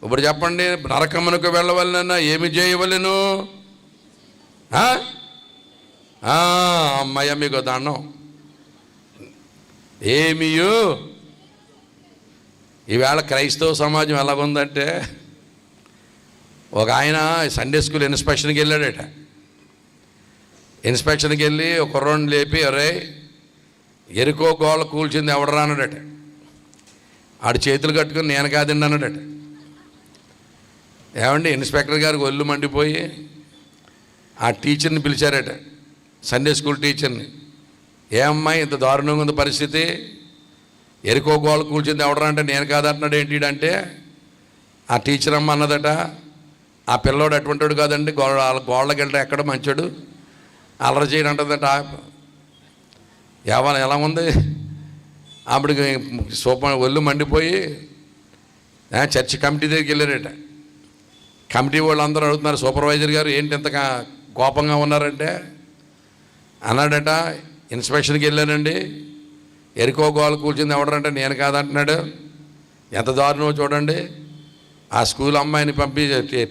Speaker 1: ఇప్పుడు చెప్పండి, నరకమునకు వెళ్ళవలనన్నా ఏమి చేయవలెను? అమ్మయ్య మీకు దండం. ఏమియు ఈవేళ క్రైస్తవ సమాజం ఎలాగుందంటే, ఒక ఆయన సండే స్కూల్ ఇన్స్పెక్షన్కి వెళ్ళాడట. ఇన్స్పెక్షన్కి వెళ్ళి ఒక కుర్రోడిని లేపి, అరే ఎరుకో గోళ్ళ కూల్చింది ఎవడరా అన్నాడట. ఆడు చేతులు కట్టుకుని నేను కాదండి అన్నాడట. ఏమండి, ఇన్స్పెక్టర్ గారికి ఒళ్ళు మండిపోయి ఆ టీచర్ని పిలిచారట, సండే స్కూల్ టీచర్ని. ఏమమ్మా ఇంత దారుణంగా ఉంది పరిస్థితి, ఎరుకో గోళ్ళ కూల్చింది ఎవడరా అంటే నేను కాదంటున్నాడు ఏంటి అంటే, ఆ టీచర్ అమ్మ అన్నదట, ఆ పిల్లోడు అటువంటివాడు కాదండి, గోళ్ళకి వెళ్ళడం ఎక్కడ మంచోడు, అల్లరి చేయడం అంటుందట. ఎలా ఉంది అప్పటికి ఒళ్ళు మండిపోయి చర్చి కమిటీ దగ్గరికి వెళ్ళారట. కమిటీ వాళ్ళు అందరూ అడుగుతున్నారు, సూపర్వైజర్ గారు ఏంటి ఇంత కోపంగా ఉన్నారంటే అన్నాడట, ఇన్స్పెక్షన్కి వెళ్ళానండి, ఎరుకో గోలు కూర్చుంది ఎవడంటే నేను కాదంటున్నాడు. ఎంత దారుణమో చూడండి. ఆ స్కూల్ అమ్మాయిని పంపి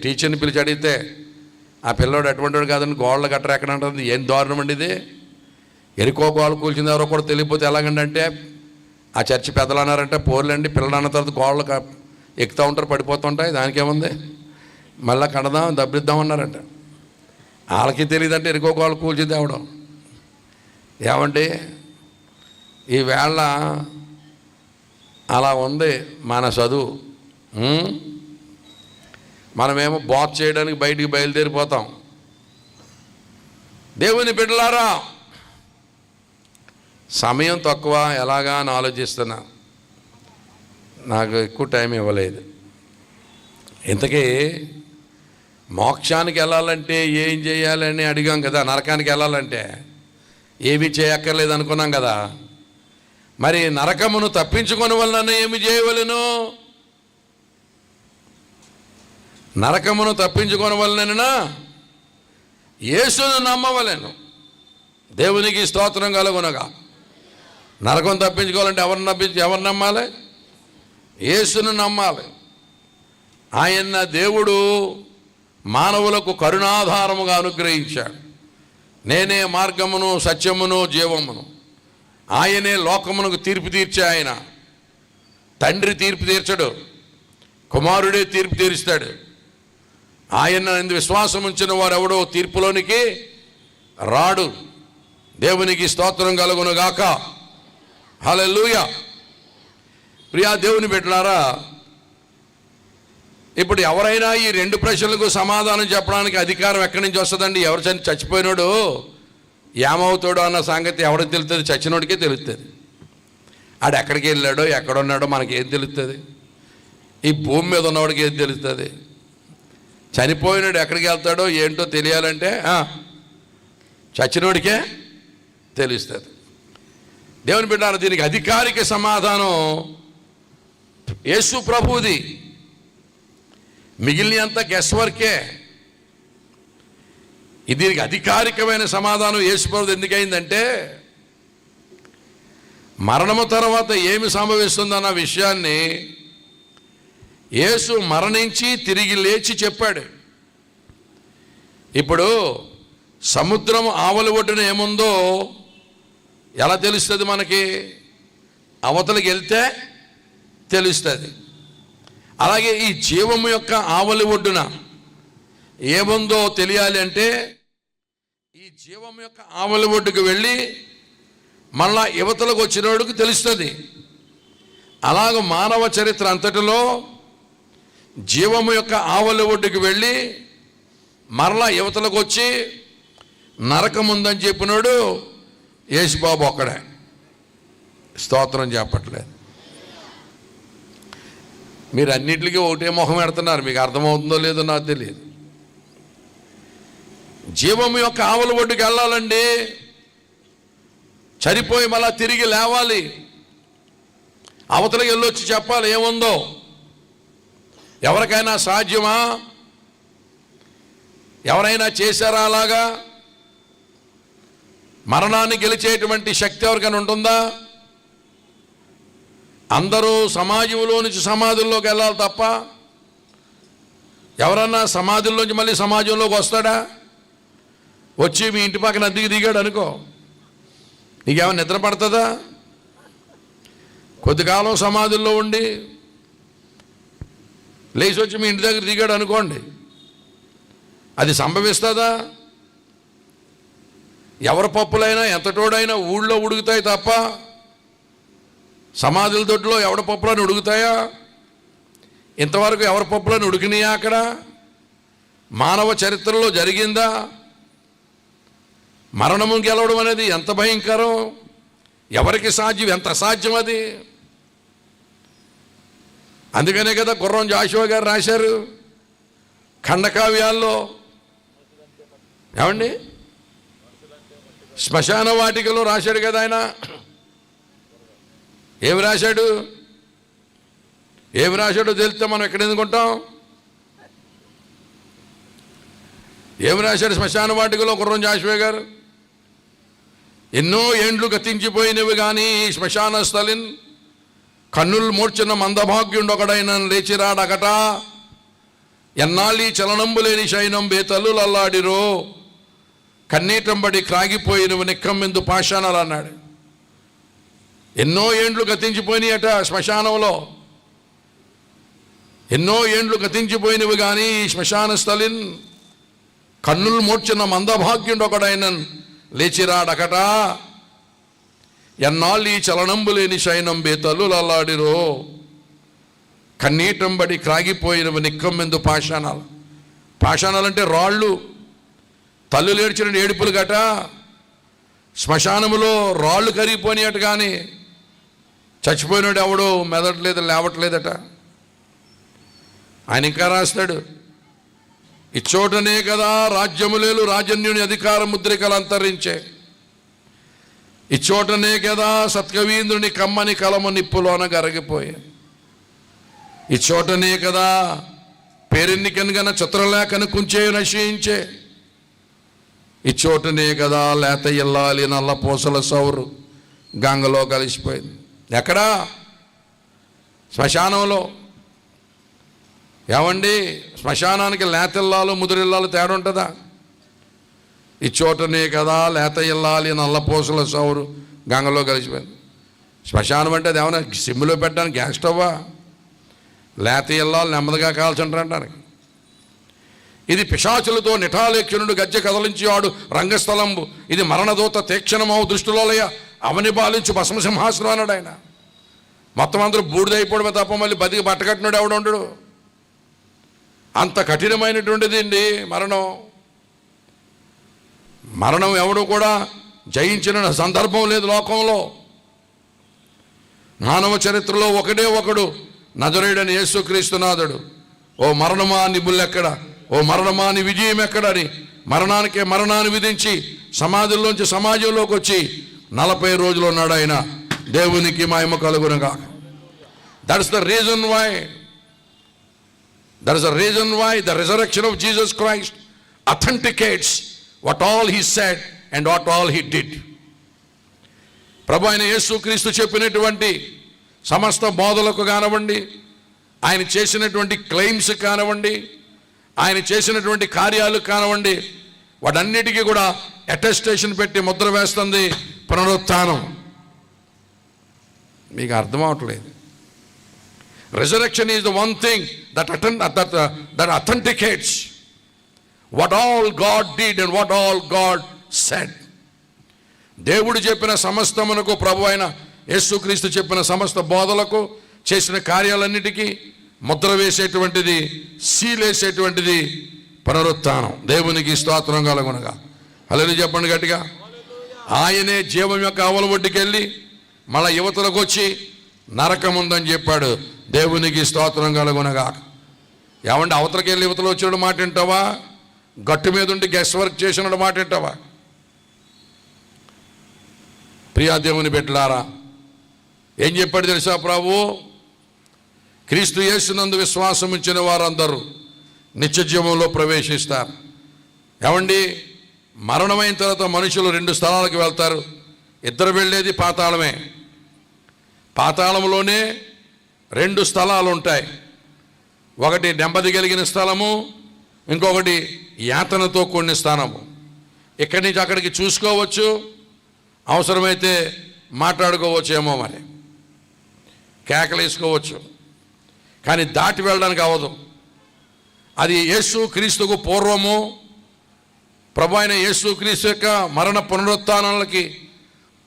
Speaker 1: టీచర్ని పిలిచి అడిగితే ఆ పిల్లోడు అటువంటి వాడు కాదండి, గోళ్ళ గట్ర ఎక్కడ అంటుంది. ఏం దారుణం అండి ఇది, ఎరుకో గోళ్ళు కూల్చింది ఎవరో కూడా తెలియకపోతే ఎలాగండి అంటే, ఆ చర్చి పెద్దలు అన్నారంటే, పోర్లండి పిల్లలు అన్న తర్వాత గోళ్ళు ఎక్కుతూ ఉంటారు, పడిపోతుంటాయి, దానికేముంది, మళ్ళీ కడదాం దబ్బిద్దాం అన్నారంట. వాళ్ళకి తెలియదంటే ఎరుకో గోళ్ళు కూల్చింది అవడం. ఏమండి, ఈవేళ అలా ఉంది మన చదువు. మనమేమో బాత్ చేయడానికి బయటికి బయలుదేరిపోతాం. దేవుని బిడ్డలారా, సమయం తక్కువ ఎలాగా అని ఆలోచిస్తున్నా, నాకు ఎక్కువ టైం ఇవ్వలేదు. ఇంతకీ మోక్షానికి వెళ్ళాలంటే ఏం చేయాలని అడిగాం కదా, నరకానికి వెళ్ళాలంటే ఏమీ చేయక్కర్లేదు అనుకున్నాం కదా. మరి నరకమును తప్పించుకొని వలన ఏమి చేయవలెను? నరకమును తప్పించుకొని వలన యేసును నమ్మవలెను. దేవునికి స్తోత్రం కలుగునగా. నరకం తప్పించుకోవాలంటే ఎవరు నమ్మాలి? యేసును నమ్మాలి. ఆయన దేవుడు మానవులకు కరుణాధారముగా అనుగ్రహించాడు. నేనే మార్గమును సత్యమును జీవమును. ఆయనే లోకమునకు తీర్పు తీర్చే ఆయన. తండ్రి తీర్పు తీర్చడు, కుమారుడే తీర్పు తీరుస్తాడు. ఆయన ఎందు విశ్వాసం ఉంచిన వారు ఎవడో తీర్పులోనికి రాడు. దేవునికి స్తోత్రం కలుగునుగాక. హల్లెలూయా. ప్రియా దేవుని బిడ్డలారా, ఇప్పుడు ఎవరైనా ఈ రెండు ప్రశ్నలకు సమాధానం చెప్పడానికి అధికారం ఎక్కడి నుంచి వస్తుందండి? ఎవరు చచ్చిపోయినాడు ఏమవుతాడో అన్న సంగతి ఎవరికి తెలుస్తుంది? చచ్చినోడికే తెలుస్తుంది. ఆడు ఎక్కడికి వెళ్ళాడో ఎక్కడున్నాడో మనకేం తెలుస్తుంది? ఈ భూమి మీద ఉన్నవాడికి ఏం తెలుస్తుంది? చనిపోయినాడు ఎక్కడికి వెళ్తాడో ఏంటో తెలియాలంటే చచ్చినోడికే తెలుస్తుంది. దేవుని బిడ్డలారా, దీనికి అధికారిక సమాధానం యేసు ప్రభువుది. మిగిలినంత గెస్ వర్కే. దీనికి అధికారికమైన సమాధానం యేసు ప్రభువుది. ఎందుకైందంటే మరణము తర్వాత ఏమి సంభవిస్తుందన్న విషయాన్ని యేసు మరణించి తిరిగి లేచి చెప్పాడు. ఇప్పుడు సముద్రం ఆవలి ఒడ్డున ఏముందో ఎలా తెలుస్తుంది మనకి? అవతలికి వెళ్తే తెలుస్తుంది. అలాగే ఈ జీవము యొక్క ఆవలి ఒడ్డున ఏముందో తెలియాలి అంటే ఈ జీవము యొక్క ఆవలి ఒడ్డుకు వెళ్ళి మళ్ళా యువతలకు వచ్చినోడికి తెలుస్తుంది. అలాగ మానవ చరిత్ర అంతటిలో జీవము యొక్క ఆవలి ఒడ్డుకు వెళ్ళి మరలా యువతలకు వచ్చి నరకం ఉందని చెప్పినోడు యేసుబాబు ఒక్కడే. స్తోత్రం చెప్పట్లేదు. మీరు అన్నింటికి ఒకటే మొహం పెడుతున్నారు. మీకు అర్థమవుతుందో లేదో నాకు తెలియదు. జీవము యొక్క ఆవలి ఒడ్డుకి వెళ్ళాలండి. చనిపోయి మళ్ళా తిరిగి లేవాలి. అవతలకి వెళ్ళొచ్చి చెప్పాలి ఏముందో. ఎవరికైనా సాధ్యమా? ఎవరైనా చేశారా అలాగా? మరణాన్ని గెలిచేటువంటి శక్తి ఎవరికైనా ఉంటుందా? అందరూ సమాజంలో నుంచి సమాధుల్లోకి వెళ్ళాలి తప్ప ఎవరన్నా సమాధుల్లోంచి మళ్ళీ సమాజంలోకి వస్తాడా? వచ్చి మీ ఇంటి పక్కన అద్దెకి దిగాడు అనుకో, నీకేమైనా నిద్ర పడుతుందా? కొద్ది కాలం సమాధుల్లో ఉండి లేచి వచ్చి మీ ఇంటి దగ్గర దిగాడు అనుకోండి, అది సంభవిస్తుందా? ఎవరి పప్పులైనా ఎంతటోడైనా ఊళ్ళో ఉడుకుతాయి తప్ప సమాధుల దొడ్లో ఎవరి పప్పులను ఉడుకుతాయా? ఇంతవరకు ఎవరి పప్పులను ఉడికినాయా? అక్కడ మానవ చరిత్రలో జరిగిందా? మరణము గెలవడం అనేది ఎంత భయంకరం, ఎవరికి సాధ్యం, ఎంత అసాధ్యం అది. అందుకనే కదా గుర్రం జాషువా గారు రాశారు ఖండకావ్యాల్లో. ఏమండి, శ్మశాన వాటికలో రాశాడు కదా ఆయన. ఏమి రాశాడు? ఏమి రాశాడో తెలిస్తే మనం ఎక్కడ ఎందుకుంటాం? ఏమి రాశాడు శ్మశాన వాటికలో గుర్రం జాషువా గారు? ఎన్నో ఏండ్లు గతించిపోయినవి కానీ శ్మశాన స్థలిన్ కన్నులు మూర్చిన మందభాగ్యుండొకడైన లేచిరాడగట, ఎన్నాళ్ళీ చలనంబు లేని శయనం బేతల్లు అల్లాడిరో, కన్నీటంబడి క్రాగిపోయినవి నిక్కమ్మెందు పాషాణాలు అన్నాడు. ఎన్నో ఏండ్లు గతించిపోయినాయట శ్మశానంలో. ఎన్నో ఏండ్లు గతించిపోయినవి కానీ శ్మశాన స్థలిన్ కన్నులు మూర్చిన మందభాగ్యుండొకడైన లేచిరాడకట, ఎన్నాళ్ళీ చలనంబు లేని శయనం బేతల్లు అల్లాడిరో, కన్నీటంబడి క్రాగిపోయినవి నిక్కమ్మెందు పాషాణాలు. పాషాణాలు అంటే రాళ్ళు. తల్లు లేడ్చిన ఏడుపులు గట శ్మశానములో రాళ్ళు కరిగిపోయినట్టు. కానీ చచ్చిపోయినాడు ఎవడో మెదట్లేదు, లేవట్లేదట. ఆయన ఇంకా రాస్తాడు, ఇచ్చోటనే కదా రాజ్యములేలు రాజన్యుని అధికార ముద్రికలు అంతరించే, ఇచ్చోటనే కదా సత్కవీంద్రుని కమ్మని కలము నిప్పులోన గరగిపోయే, ఇచ్చోటనే కదా పేరెన్నికనుగన చిత్రలేఖను కుంచే నశించే, ఇచ్చోటనే కదా లేత ఇల్లాలి నల్ల పూసల సౌరు గంగలో కలిసిపోయింది. ఎక్కడా? శ్మశానంలో. ఏమండి, శ్మశానానికి లేత ఇల్లాలు ముదురిల్లాలు తేడా ఉంటుందా? ఇచ్చోటనే కదా లేత ఇల్లాలి నల్ల పూసల సౌరు గంగలో కలిసిపోయింది. శ్మశానం అంటే అది ఏమన్నా సిమ్ములో పెట్టడానికి గ్యాస్ స్టవ్వా? లేత ఇల్లాలు నెమ్మదిగా కాల్చంటానికి. ఇది పిశాచులతో నిఠాలేఖ్యునుడు గజ్జె కదలించి ఆడు రంగస్థలంబు, ఇది మరణదూత తీక్షణమవు దృష్టిలోలయ అవని బాలించు భస్మ సింహాసనం అన్నాడు ఆయన. మొత్తం అందరూ బూడిదైపోవడమే తప్ప మళ్ళీ బతికి బట్టకట్టినాడు ఎవడుండడు. అంత కఠినమైనటువంటిది అండి మరణం. మరణం ఎవడు కూడా జయించిన సందర్భం లేదు లోకంలో. మానవ చరిత్రలో ఒకడే ఒకడు, నజరేయుడైన యేసుక్రీస్తునాథుడు. ఓ మరణమా నీ బుల్లెక్కడ, ఓ మరణమా నీ విజయం ఎక్కడని మరణానికే మరణాన్ని విధించి సమాధుల్లోంచి సమాజంలోకి వచ్చి 40 రోజులు ఉన్నాడు ఆయన. దేవునికి మహిమ కలుగునుగా. That's the reason why the resurrection of Jesus Christ authenticates what all he said and what all he did. ప్రభు అయిన యేసుక్రీస్తు చెప్పినటువంటి సమస్త బోధలకు కానివ్వండి, ఆయన చేసినటువంటి క్లెయిమ్స్ కానివ్వండి, ఆయన చేసినటువంటి కార్యాలు కానివ్వండి, వాటన్నిటికీ కూడా అటెస్టేషన్ పెట్టి ముద్ర వేస్తుంది పునరుత్థానం. మీకు అర్థం అవట్లేదు. Resurrection is the one thing that authenticates what all God did and what all God said. దేవుడు చెప్పిన సమస్తమునకు, ప్రభు అయిన యేసుక్రీస్తు చెప్పిన సమస్త బోధలకు, చేసిన కార్యాలన్నిటికీ ముద్ర వేసేటువంటిది, సీలేసేటువంటిది పునరుత్థానం. దేవునికి స్తోత్రం కలుగునుగా. హల్లెలూయా చెప్పండి గట్టిగా. ఆయనే జీవం యొక్క ఆవల ఒడ్డుకి వెళ్ళి మళ్ళా యువతలకు వచ్చి నరకం ఉందని చెప్పాడు. దేవునికి స్తోత్రం కలుగునుగా. ఏమంటే అవతలకి వెళ్ళి యువతలు వచ్చిన మాట వింటావా? గట్టు మీద ఉండి గెస్ట్ వర్క్ చేసిన మాట వింటావా? ప్రియా దేవుని బిడ్డలారా, ఏం చెప్పాడు తెలుసా ప్రభు? క్రీస్తు యేసునందు విశ్వాసం ఉంచిన వారందరూ నిత్య జీవంలో ప్రవేశిస్తారు. ఏమండి, మరణమైన తర్వాత మనుషులు 2 స్థలాలకు వెళ్తారు. ఇద్దరు వెళ్ళేది పాతాళమే. పాతాళంలోనే 2 స్థలాలు ఉంటాయి. ఒకటి నెమ్మది కలిగిన స్థలము, ఇంకొకటి యాతనతో కూడిన స్థానము. ఇక్కడి నుంచి అక్కడికి చూసుకోవచ్చు, అవసరమైతే మాట్లాడుకోవచ్చేమో, మరి కేకలేసుకోవచ్చు, కానీ దాటి వెళ్ళడానికి అవ్వదు. అది యేసు క్రీస్తుకు పూర్వము, ప్రభు అయిన యేసు క్రీస్తు యొక్క మరణ పునరుత్థానాలకి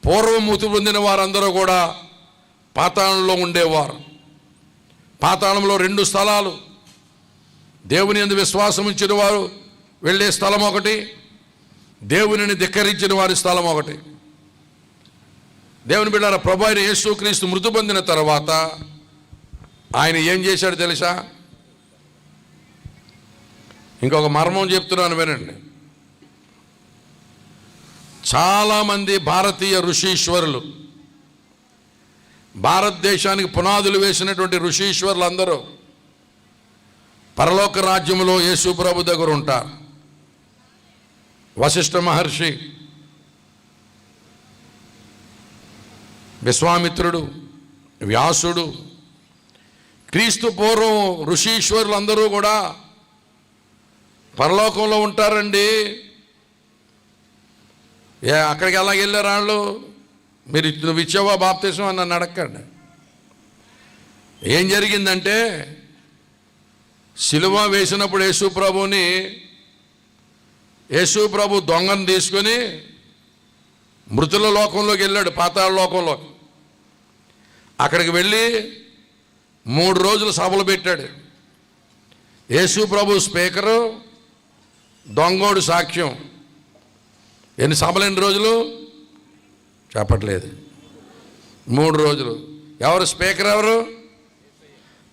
Speaker 1: పూర్వం మృతి పొందిన వారందరూ కూడా పాతాళంలో ఉండేవారు. పాతాళంలో 2 స్థలాలు. దేవుని యందు విశ్వాసం ఉంచిన వారు వెళ్ళే స్థలం ఒకటి, దేవునిని ధిక్కరించిన వారి స్థలం ఒకటి. దేవుని బిడ్డలారా, ప్రభు అయిన యేసుక్రీస్తు మృతి పొందిన తర్వాత ఆయన ఏం చేశాడు తెలుసా? ఇంకొక మర్మం చెప్తున్నాను వినండి. చాలామంది భారతీయ ఋషీశ్వరులు, భారతదేశానికి పునాదులు వేసినటువంటి ఋషీశ్వరులు అందరూ పరలోక రాజ్యంలో యేసు ప్రభు దగ్గర ఉంటారు. వశిష్ఠ మహర్షి, విశ్వామిత్రుడు, వ్యాసుడు, క్రీస్తు పూర్వం ఋషీశ్వరులు అందరూ కూడా పరలోకంలో ఉంటారండి. అక్కడికి ఎలా వెళ్ళారు వాళ్ళు? మీరు నువ్వు ఇచ్చావా బాప్తిసం అని నన్ను అడగండి. ఏం జరిగిందంటే, సిలువ వేసినప్పుడు యేసు ప్రభు దొంగను తీసుకొని మృతుల లోకంలోకి వెళ్ళాడు, పాతాళ లోకంలో. అక్కడికి వెళ్ళి 3 రోజులు సభలు పెట్టాడు. యేసు ప్రభు స్పీకరు, దొంగోడు సాక్ష్యం. ఎన్ని సభలు, ఎన్ని రోజులు చెప్పట్లేదు? 3 రోజులు. ఎవరు స్పీకర్? ఎవరు?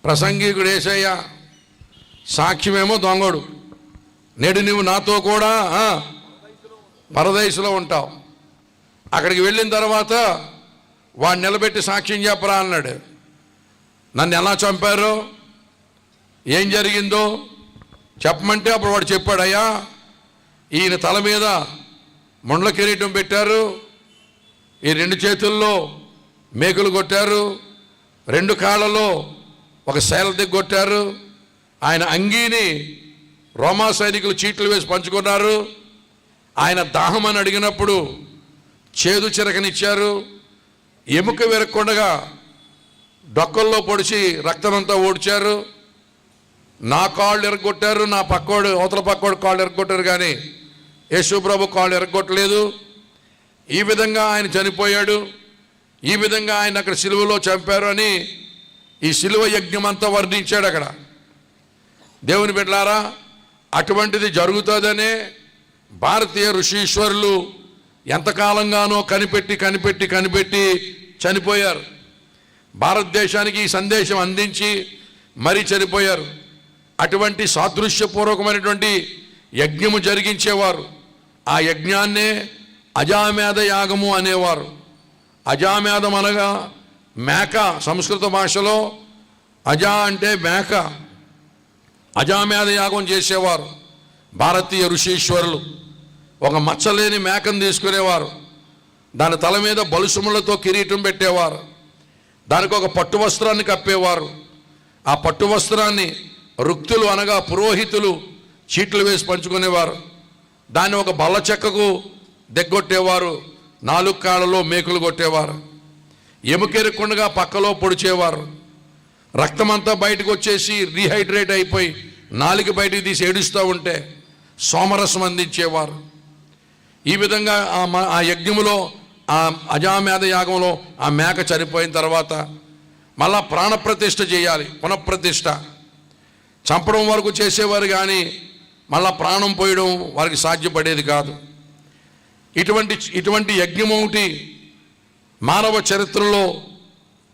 Speaker 1: ప్రసంగికుడు యేసయ్య. సాక్ష్యమేమో దొంగోడు. నేడు నువ్వు నాతో కూడా పరదేశంలో ఉంటావు. అక్కడికి వెళ్ళిన తర్వాత వాడిని నిలబెట్టి సాక్ష్యం చెప్పరా అన్నాడు. నన్ను ఎలా చంపారో, ఏం జరిగిందో చెప్పమంటే అప్పుడు వాడు చెప్పాడు, అయ్యా ఈయన తల మీద ముండ్ల కిరీటం పెట్టారు, ఈ 2 చేతుల్లో మేకులు కొట్టారు, 2 కాళ్ళలో ఒక శైల దిగ్గొట్టారు. ఆయన అంగీని రోమా సైనికులు చీట్లు వేసి పంచుకున్నారు. ఆయన దాహం అని అడిగినప్పుడు చేదు చిరకనిచ్చారు. ఎముక విరక్కుండగా డొక్కల్లో పొడిచి రక్తమంతా ఓడ్చారు. నా కాళ్ళు ఎరగొట్టారు, నా పక్కోడు అవతల పక్కోడు కాళ్ళు ఎరగొట్టారు, కానీ యేసు ప్రభు కాళ్ళు ఎరగొట్టలేదు. ఈ విధంగా ఆయన చనిపోయాడు, ఈ విధంగా ఆయన అక్కడ సిలువలో చంపారు అని ఈ సిలువ యజ్ఞం అంతా వర్ణించాడు అక్కడ. దేవుని బిడ్డలారా, అటువంటిది జరుగుతుందనే భారతీయ ఋషీశ్వరులు ఎంతకాలంగానో కనిపెట్టి చనిపోయారు. భారతదేశానికి ఈ సందేశం అందించి మరీ చనిపోయారు. అటువంటి సాదృశ్యపూర్వకమైనటువంటి యజ్ఞము జరిగించేవారు. ఆ యజ్ఞాన్నే అజామేధ యాగము అనేవారు. అజామేధం అనగా మేక, సంస్కృత భాషలో అజా అంటే మేక. అజామేధ యాగం చేసేవారు భారతీయ ఋషీశ్వరులు. ఒక మచ్చలేని మేకను తీసుకునేవారు, దాని తల మీద బలుసుములతో కిరీటం పెట్టేవారు, దానికి ఒక పట్టు వస్త్రాన్ని కప్పేవారు. ఆ పట్టు వస్త్రాన్ని రుక్తులు అనగా పురోహితులు చీట్లు వేసి పంచుకునేవారు. దాన్ని ఒక బల్ల చెక్కకు దిగ్గొట్టేవారు, 4 కాళ్ళలో మేకులు కొట్టేవారు, ఎముకెరక్కుండగా పక్కలో పొడిచేవారు. రక్తమంతా బయటకు వచ్చేసి రీహైడ్రేట్ అయిపోయి నాలుక బయటికి తీసి ఏడుస్తూ ఉంటే సోమరసం అందించేవారు. ఈ విధంగా ఆ యజ్ఞములో, ఆ అజామేధ యాగంలో ఆ మేక చనిపోయిన తర్వాత మళ్ళా ప్రాణప్రతిష్ఠ చేయాలి. పునఃప్రతిష్ఠ చంపడం వరకు చేసేవారు, కానీ మళ్ళా ప్రాణం పోయడం వారికి సాధ్యపడేది కాదు. ఇటువంటి యజ్ఞం ఒకటి మానవ చరిత్రలో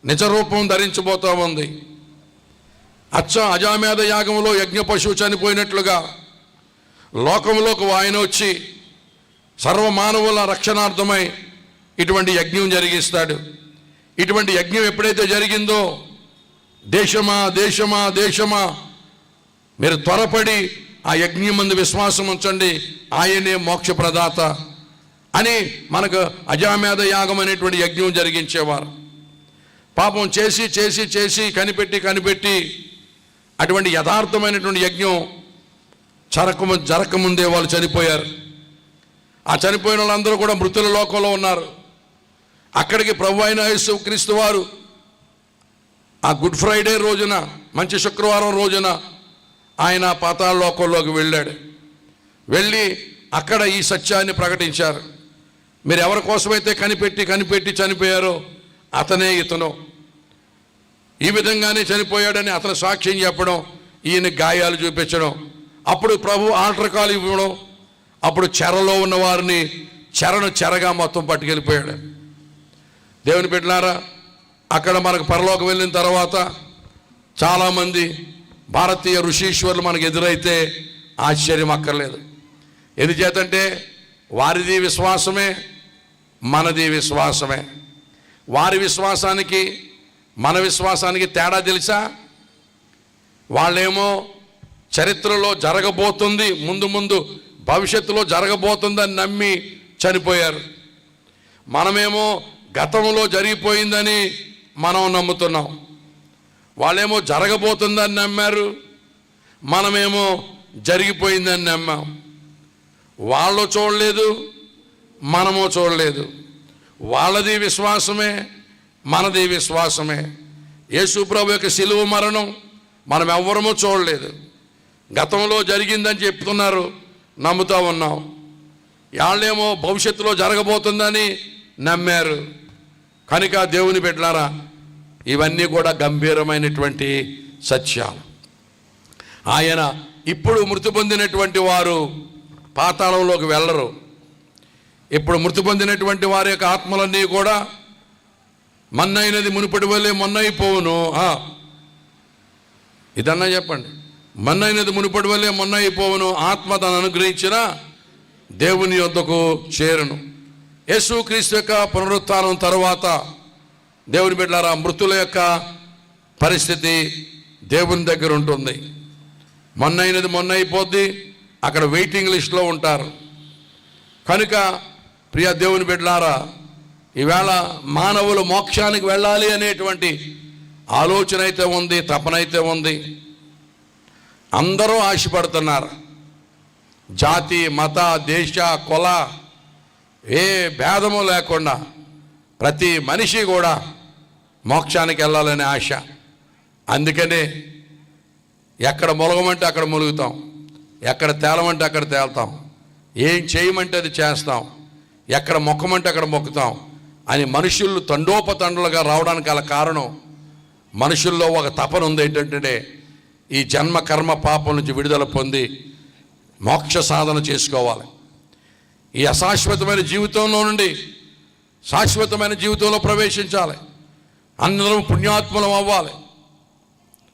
Speaker 1: నిజరూపం ధరించబోతూ ఉంది. అజామేధ యాగంలో యజ్ఞ పశువు చనిపోయినట్లుగా లోకంలోకి ఆయన వచ్చి సర్వమానవుల రక్షణార్థమై ఇటువంటి యజ్ఞం జరిగిస్తాడు. ఇటువంటి యజ్ఞం ఎప్పుడైతే జరిగిందో, దేశమా దేశమా దేశమా మీరు త్వరపడి ఆ యజ్ఞం మందు విశ్వాసం ఉంచండి, ఆయనే మోక్ష ప్రదాత అని మనకు అజామేధ యాగం అనేటువంటి యజ్ఞం జరిగించేవారు. పాపం చేసి చేసి చేసి కనిపెట్టి అటువంటి యథార్థమైనటువంటి యజ్ఞం జరగకముందే వాళ్ళు చనిపోయారు. ఆ చనిపోయిన వాళ్ళందరూ కూడా మృతుల లోకంలో ఉన్నారు. అక్కడికి ప్రభు అయిన యేసు క్రీస్తు వారు ఆ గుడ్ ఫ్రైడే రోజున, మంచి శుక్రవారం రోజున ఆయన పాతాళ లోకంలోకి వెళ్ళాడు. వెళ్ళి అక్కడ ఈ సత్యాన్ని ప్రకటించారు. మీరు ఎవరి కోసమైతే కనిపెట్టి చనిపోయారో అతనే ఇతను, ఈ విధంగానే చనిపోయాడని అతను సాక్ష్యం చెప్పడం, ఈయన గాయాలు చూపించడం, అప్పుడు ప్రభు ఆల్టర్కాలు ఇవ్వడం, అప్పుడు చెరలో ఉన్న వారిని చెరగా మొత్తం పట్టుకెళ్ళిపోయాడు. దేవుని బిడ్డలారా, అక్కడ మనకు పరలోకి వెళ్ళిన తర్వాత చాలామంది భారతీయ ఋషీశ్వరులు మనకు ఎదురైతే ఆశ్చర్యం అక్కర్లేదు. ఎందుచేతంటే వారిది విశ్వాసమే, మనది విశ్వాసమే. వారి విశ్వాసానికి మన విశ్వాసానికి తేడా తెలుసా? వాళ్ళేమో చరిత్రలో జరగబోతుంది, ముందు భవిష్యత్తులో జరగబోతుందని నమ్మి చనిపోయారు. మనమేమో గతంలో జరిగిపోయిందని మనం నమ్ముతున్నాం. వాళ్ళేమో జరగబోతుందని నమ్మారు, మనమేమో జరిగిపోయిందని నమ్మాం. వాళ్ళు చూడలేదు, మనము చూడలేదు. వాళ్ళది విశ్వాసమే, మనది విశ్వాసమే. యేసు ప్రభు యొక్క సిలువ మరణం మనం ఎవ్వరమూ చూడలేదు, గతంలో జరిగిందని చెప్తున్నారు, నమ్ముతూ ఉన్నాం. వాళ్ళేమో భవిష్యత్తులో జరగబోతుందని నమ్మారు. కనుక దేవుని బిడ్డలారా, ఇవన్నీ కూడా గంభీరమైనటువంటి సత్యాలు. ఆయన ఇప్పుడు మృతి పొందినటువంటి వారు పాతాళంలోకి వెళ్ళరు. ఇప్పుడు మృతి పొందినటువంటి వారి యొక్క ఆత్మలన్నీ కూడా మన్నైనది మునుపటి వల్లే మొన్నైపోవును. ఇదన్నా చెప్పండి, మన్నైనది మునుపటి వల్లే మొన్నైపోవును, ఆత్మ తను అనుగ్రహించిన దేవుని యొద్దకు చేరును. యేసుక్రీస్తు యొక్క పునరుత్థానం తర్వాత దేవుని బిడ్డలారా, మృతుల యొక్క పరిస్థితి దేవుని దగ్గర ఉంటుంది. మొన్నైనది మొన్న అయిపోద్ది, అక్కడ వెయిటింగ్ లిస్ట్లో ఉంటారు. కనుక ప్రియ దేవుని బిడ్డలారా, ఈవేళ మానవులు మోక్షానికి వెళ్ళాలి అనేటువంటి ఆలోచన అయితే ఉంది, తపనైతే ఉంది. అందరూ ఆశపడుతున్నారు. జాతి, మత, దేశ, కుల ఏ భేదము లేకుండా ప్రతి మనిషి కూడా మోక్షానికి వెళ్ళాలనే ఆశ. అందుకనే ఎక్కడ ములగమంటే అక్కడ ములుగుతాం, ఎక్కడ తేలమంటే అక్కడ తేలుతాం, ఏం చేయమంటే అది చేస్తాం, ఎక్కడ మొక్కమంటే అక్కడ మొక్కుతాం అని మనుషులు తండోపతండలుగా రావడానికి గల కారణం మనుషుల్లో ఒక తపన ఉంది. ఏంటంటే ఈ జన్మ కర్మ పాపం నుంచి విడుదల పొంది మోక్ష సాధన చేసుకోవాలి. ఈ అశాశ్వతమైన జీవితంలో నుండి శాశ్వతమైన జీవితంలో ప్రవేశించాలి. అందరం పుణ్యాత్ములం అవ్వాలి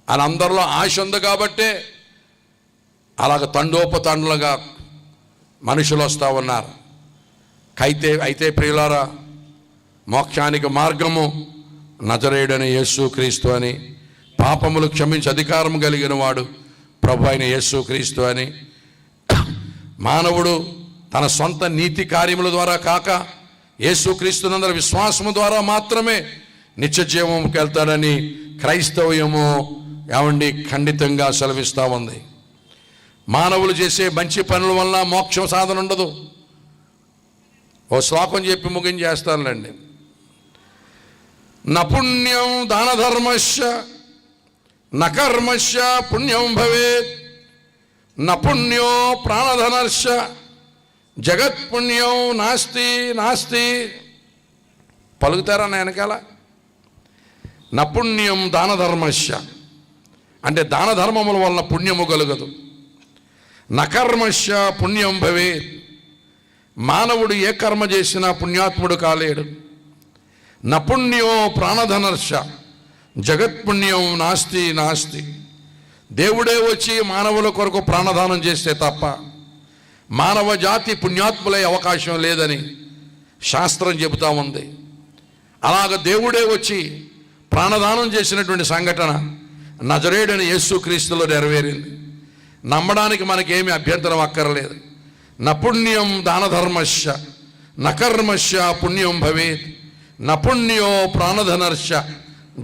Speaker 1: అని అందరిలో ఆశ ఉంది. కాబట్టే అలాగ తండోపతండలుగా మనుషులు వస్తూ ఉన్నారు. అయితే ప్రియులారా, మోక్షానికి మార్గము నజరేయుడైన యేసుక్రీస్తు అని, పాపములు క్షమించి అధికారం కలిగిన వాడు ప్రభు అయిన యేసుక్రీస్తు అని, మానవుడు తన సొంత నీతి కార్యముల ద్వారా కాక యేసుక్రీస్తునందరి విశ్వాసము ద్వారా మాత్రమే నిత్య జీవంకి వెళ్తాడని క్రైస్తవ్యము ఖండితంగా సెలవిస్తూ ఉంది. మానవులు చేసే మంచి పనుల వల్ల మోక్ష సాధన ఉండదు. ఓ శ్లోకం చెప్పి ముగించేస్తానులేండి. నపుణ్యం దాన ధర్మశ్చ నకర్మశ్చ పుణ్యం భవేత్, నపుణ్యో ప్రాణధనశ్చ జగత్పుణ్యం నాస్తి నాస్తి. పలుకుతారా నా వెనకాల? నపుణ్యం దాన ధర్మశ్చ అంటే దాన ధర్మముల వలన పుణ్యము కలుగదు. నకర్మశ్చ పుణ్యం భవేత్, మానవుడు ఏ కర్మ చేసినా పుణ్యాత్ముడు కాలేడు. నపుణ్యో ప్రాణధనర్ష జగత్పుణ్యం నాస్తి నాస్తి. దేవుడే వచ్చి మానవుల కొరకు ప్రాణదానం చేస్తే తప్ప మానవ జాతి పుణ్యాత్ములే అవకాశం లేదని శాస్త్రం చెబుతా ఉంది. అలాగ దేవుడే వచ్చి ప్రాణదానం చేసినటువంటి సంఘటన నజరేయుడైన యేసుక్రీస్తులో నెరవేరింది. నమ్మడానికి మనకేమీ అభ్యంతరం అక్కర్లేదు. నపుణ్యం దాన ధర్మశ్చ నకర్మశ్చ పుణ్యం భవేత్, నపుణ్యో ప్రాణధనర్ష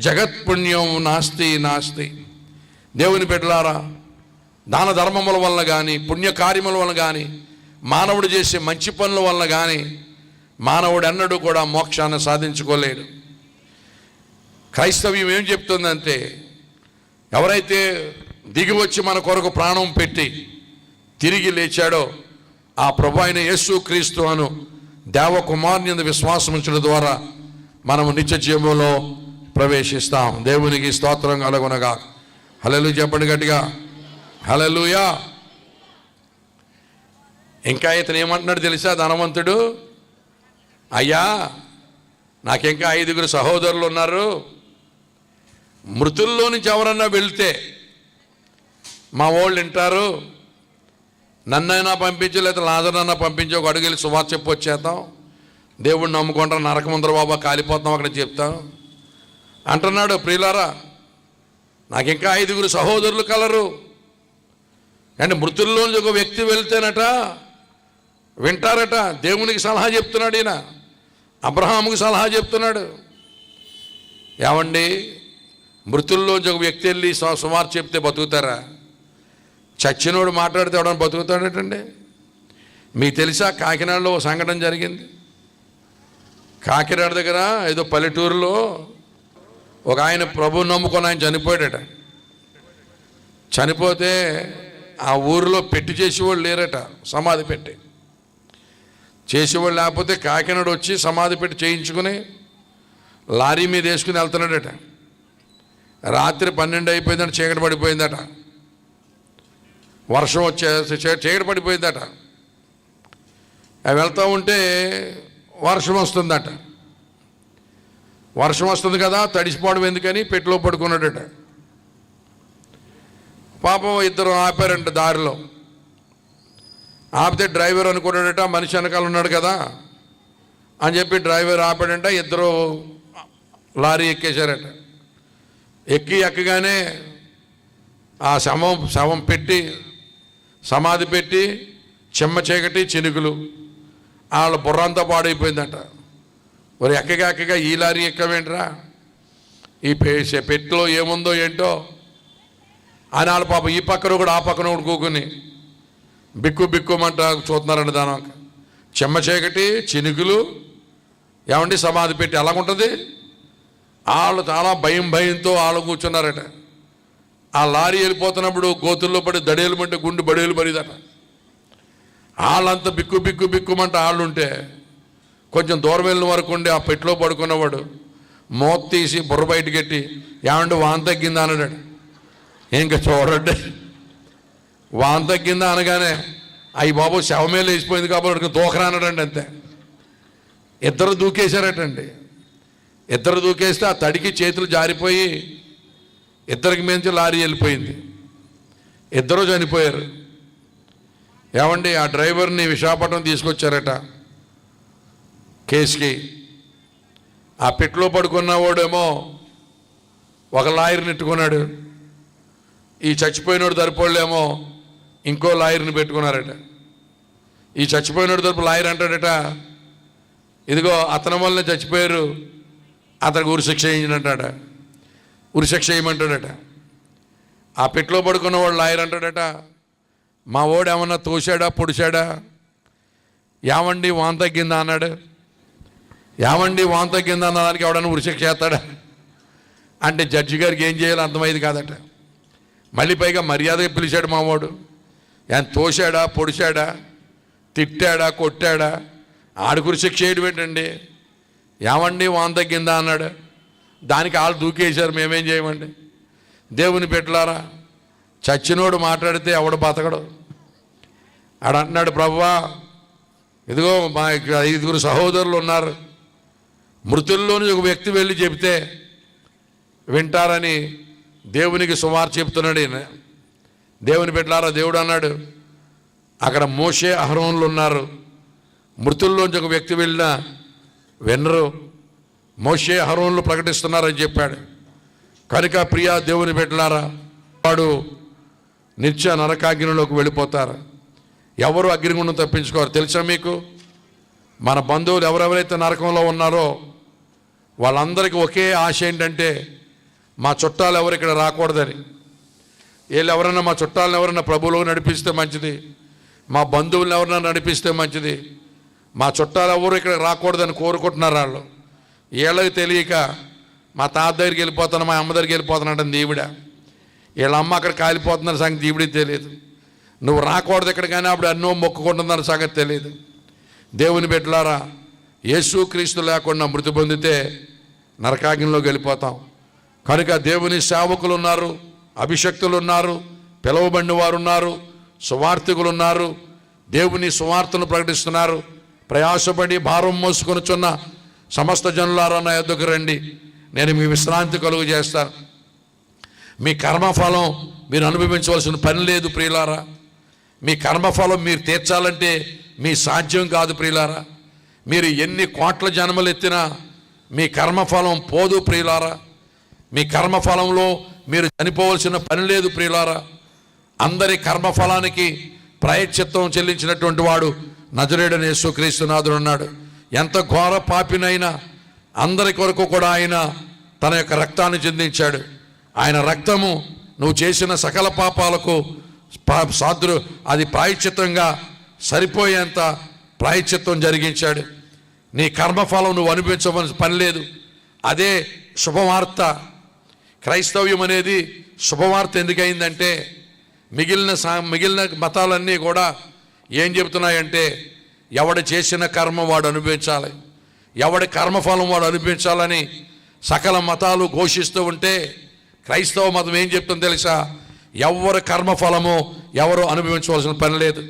Speaker 1: జగత్పుణ్యం నాస్తి నాస్తి. దేవుని బిడ్డలారా, దాన ధర్మముల వలన కానీ పుణ్యకార్యముల వలన కానీ మానవుడు చేసే మంచి పనుల వలన కానీ మానవుడు ఎన్నడూ కూడా మోక్షాన్ని సాధించుకోలేడు. క్రైస్తవ్యం ఏం చెప్తుందంటే, ఎవరైతే దిగి వచ్చి మన కొరకు ప్రాణం పెట్టి తిరిగి లేచాడో ఆ ప్రభు అయిన యేసుక్రీస్తు అను దేవకుమారుని యందు విశ్వాసం ఉంచడం ద్వారా మనము నిత్య జీవంలో ప్రవేశిస్తాం. దేవునికి స్తోత్రం కలుగునగా. హల్లెలూయా చెప్పండి గట్టిగా, హల్లెలూయా. ఇంకా ఇతను ఏమంటున్నాడు తెలుసా ధనవంతుడు? అయ్యా, నాకింకా 5 సహోదరులు ఉన్నారు. మృతుల్లో నుంచి ఎవరన్నా వెళ్తే మా వాళ్ళు వింటారు, నన్నైనా పంపించు లేదా లాజర్నైనా పంపించి ఒక అడుగు వెళ్ళి సువార్త చెప్పి వచ్చేద్దాం, దేవుడిని నమ్ముకుంటాం, నరకముందర బాబా కాలిపోతాం అక్కడ చెప్తాం అంటున్నాడు. ప్రియులారా, నాకు ఇంకా 5 సహోదరులు కలరు. అంటే మృతుల్లోంచి ఒక వ్యక్తి వెళ్తేనట వింటారట. దేవునికి సలహా చెప్తున్నాడు ఈయన, అబ్రహాముకి సలహా చెప్తున్నాడు. ఏమండి, మృతుల్లోంచి ఒక వ్యక్తి వెళ్ళి సువార్త చెప్తే బతుకుతారా? చచ్చినోడు మాట్లాడితే ఎవడని బతుకుతాడటండి? మీకు తెలుసా, కాకినాడలో ఒక సంఘటన జరిగింది. కాకినాడ దగ్గర ఏదో పల్లెటూరులో ఒక ఆయన ప్రభువు నమ్ముకొని ఆయన చనిపోయాడట. చనిపోతే ఆ ఊరిలో పెట్టి చేసేవాళ్ళు లేరట, సమాధి పెట్టి చేసేవాళ్ళు లేకపోతే కాకినాడ వచ్చి సమాధి పెట్టి చేయించుకుని లారీ మీద వేసుకుని వెళ్తున్నాడట. రాత్రి 12 అయిపోయిందట, చీకటి పడిపోయిందట, వర్షం చీకటి పడిపోయిందట. వెళ్తూ ఉంటే వర్షం వస్తుందట. వర్షం వస్తుంది కదా, తడిసిపోవడం ఎందుకని పెట్టిలో పడుకున్నాడట. పాపం 2 ఆపారంట దారిలో. ఆపితే డ్రైవర్ అనుకున్నాడట, మనిషి వెనకాల ఉన్నాడు కదా అని చెప్పి డ్రైవర్ ఆపాడంట. 2 లారీ ఎక్కేశారట. ఎక్కగానే ఆ శవం పెట్టి సమాధి పెట్టి చెమ్మ చీకటి చినుకులు వాళ్ళ బుర్రంతా పాడైపోయిందట. మరి ఎక్కగా ఈ లారీ ఎక్కవేంట్రా, ఈ పెట్టిలో ఏముందో ఏంటో అని వాళ్ళ పాప ఈ పక్కన కూడా ఆ పక్కన కూడా కూకుని బిక్కుమంట చూస్తున్నారండి. దాని చెమ్మ చీకటి చినుకులు ఏమండి సమాధి పెట్టి ఎలాగుంటుంది. వాళ్ళు చాలా భయంతో వాళ్ళు కూర్చున్నారట. ఆ లారీ వెళ్ళిపోతున్నప్పుడు గోతుల్లో పడి దడేలుమంటే గుండు బడేలు పడిదట. వాళ్ళంతా బిక్కుమంట వాళ్ళు ఉంటే కొంచెం దూరం వెళ్ళిన వరకు ఉండి ఆ పెట్టిలో పడుకున్నవాడు మోత తీసి బుర్ర బయటకెట్టి ఏమంటే వాన్ తగ్గిందా అన్నాడు. ఇంకా చూడండి, వాన్ తగ్గిందా అనగానే అయ్యి బాబు శవమే లేచిపోయింది కాబట్టి దూకరా అన్నాడండి. అంతే. ఇద్దరు దూకేశారటండి. ఇద్దరు దూకేస్తే ఆ తడికి చేతులు జారిపోయి ఇద్దరికి మించి లారీ వెళ్ళిపోయింది. ఇద్దరు చనిపోయారు. ఏమండి ఆ డ్రైవర్ని విశాఖపట్నం తీసుకొచ్చారట కేసుకి. ఆ పెట్టులో పడుకున్నవాడేమో ఒక లాయర్ని ఎట్టుకున్నాడు. ఈ చచ్చిపోయినోడు తరపుళ్ళేమో ఇంకో లాయర్ని పెట్టుకున్నారట. ఈ చచ్చిపోయినోడు తరపు లాయర్ అంటాడట, ఇదిగో అతని వల్లనే చచ్చిపోయారు, అతనికి ఉరిశిక్ష వేయించినట్టాడ, ఉరిశిక్ష వేయమంటాడట. ఆ పెట్టులో పడుకున్నవాడు లాయర్ అంటాడట, మా వాడు ఏమన్నా తోశాడా పొడిచాడా, ఏమండి వాన్ తగ్గిందా అన్నాడు. ఏమండి వాన్ తగ్గిందా అన్నదానికి ఎవడన్నా ఉరిశిక్ష చేస్తాడా అంటే జడ్జి గారికి ఏం చేయాలో అర్థమైంది కాదట. మళ్ళీ పైగా మర్యాదగా పిలిచాడు మావాడు. ఆయన తోశాడా పొడిచాడా తిట్టాడా కొట్టాడా ఆడికి ఉరిశిక్ష చేయడం ఏంటండి. ఏమండి వాన్ తగ్గిందా అన్నాడు. దానికి వాళ్ళు దూకేశారు, మేమేం చేయమండి. దేవుని పెట్టలారా, చచ్చినోడు మాట్లాడితే ఎవడు బతకడు. ఆడంటున్నాడు, ప్రభువా ఇదిగో మా 5 సహోదరులు ఉన్నారు, మృతుల్లోని ఒక వ్యక్తి వెళ్ళి చెబితే వింటారని దేవునికి సువార్త చెప్తున్నాడు ఈయన. దేవుని పెట్టలారా, దేవుడు అన్నాడు అక్కడ మోషే అహరోనులు ఉన్నారు, మృతుల్లోంచి ఒక వ్యక్తి వెళ్ళినా వినరు, మోషే అహరోనులు ప్రకటిస్తున్నారని చెప్పాడు. కనుక ప్రియా దేవుని పెట్టలారా, వాడు నిత్య నరకాగ్నిలోకి వెళ్ళిపోతారు. ఎవరు అగ్నిగుండం తప్పించుకోరు. తెలుసా మీకు, మన బంధువులు ఎవరెవరైతే నరకంలో ఉన్నారో వాళ్ళందరికీ ఒకే ఆశ ఏంటంటే మా చుట్టాలు ఎవరు ఇక్కడ రాకూడదని. వీళ్ళు ఎవరైనా మా చుట్టాలను ఎవరైనా ప్రభువులో నడిపిస్తే మంచిది, మా బంధువులను ఎవరైనా నడిపిస్తే మంచిది, మా చుట్టాలు ఎవరు ఇక్కడ రాకూడదని కోరుకుంటున్నారు వాళ్ళు. వీళ్ళకి తెలియక మా తాత దగ్గరికి వెళ్ళిపోతాను, మా అమ్మ దగ్గరికి వెళ్ళిపోతానంటే ఈవిడ, వీళ్ళ అమ్మ అక్కడ కాలిపోతుందని సంగతి ఈవిడికి తెలియదు. నువ్వు రాకూడదు ఇక్కడ కానీ అప్పుడు ఎన్నో మొక్కుకుంటుందని సంగతి తెలియదు. దేవుని బిడ్డలారా, యేసుక్రీస్తు లేకుండా మృతి పొందితే నరకాగ్నిలోకి వెళ్ళిపోతాం. కనుక దేవుని సేవకులు ఉన్నారు, అభిషక్తులు ఉన్నారు, పిలువబడిన వారు ఉన్నారు, సువార్థికులు ఉన్నారు, దేవుని సువార్తను ప్రకటిస్తున్నారు. ప్రయాసపడి భారం మోసుకొనుచున్న సమస్త జనులారా నా యొద్దకు రండి, నేను మీ విశ్రాంతి కలుగు చేస్తాను. మీ కర్మఫలం మీరు అనుభవించవలసిన పని లేదు ప్రియులారా. మీ కర్మఫలం మీరు తీర్చాలంటే మీ సాధ్యం కాదు ప్రియులారా. మీరు ఎన్ని కోట్ల జన్మలు ఎత్తినా మీ కర్మఫలం పోదు ప్రియులారా. మీ కర్మఫలంలో మీరు చనిపోవలసిన పని లేదు ప్రియులారా. అందరి కర్మఫలానికి ప్రాయశ్చిత్తం చెల్లించినటువంటి వాడు నజరేయుడైన యేసుక్రీస్తునాథుడు ఉన్నాడు. ఎంత ఘోర పాపినైనా అందరి కొరకు కూడా ఆయన తన యొక్క రక్తాన్ని చిందించాడు. ఆయన రక్తము నువ్వు చేసిన సకల పాపాలకు అది ప్రాయశ్చిత్తంగా సరిపోయేంత ప్రాయశ్చిత్తం జరిగించాడు. నీ కర్మఫలం నువ్వు అనుభవించవలసిన పని లేదు. అదే శుభవార్త. క్రైస్తవ్యం అనేది శుభవార్త ఎందుకయిందంటే మిగిలిన మతాలన్నీ కూడా ఏం చెబుతున్నాయంటే ఎవడు చేసిన కర్మ వాడు అనుభవించాలి, ఎవడి కర్మఫలం వాడు అనుభవించాలని సకల మతాలు ఘోషిస్తూ ఉంటే క్రైస్తవ మతం ఏం చెప్తుందో తెలుసా? ఎవరి కర్మఫలము ఎవరు అనుభవించవలసిన పని లేదు.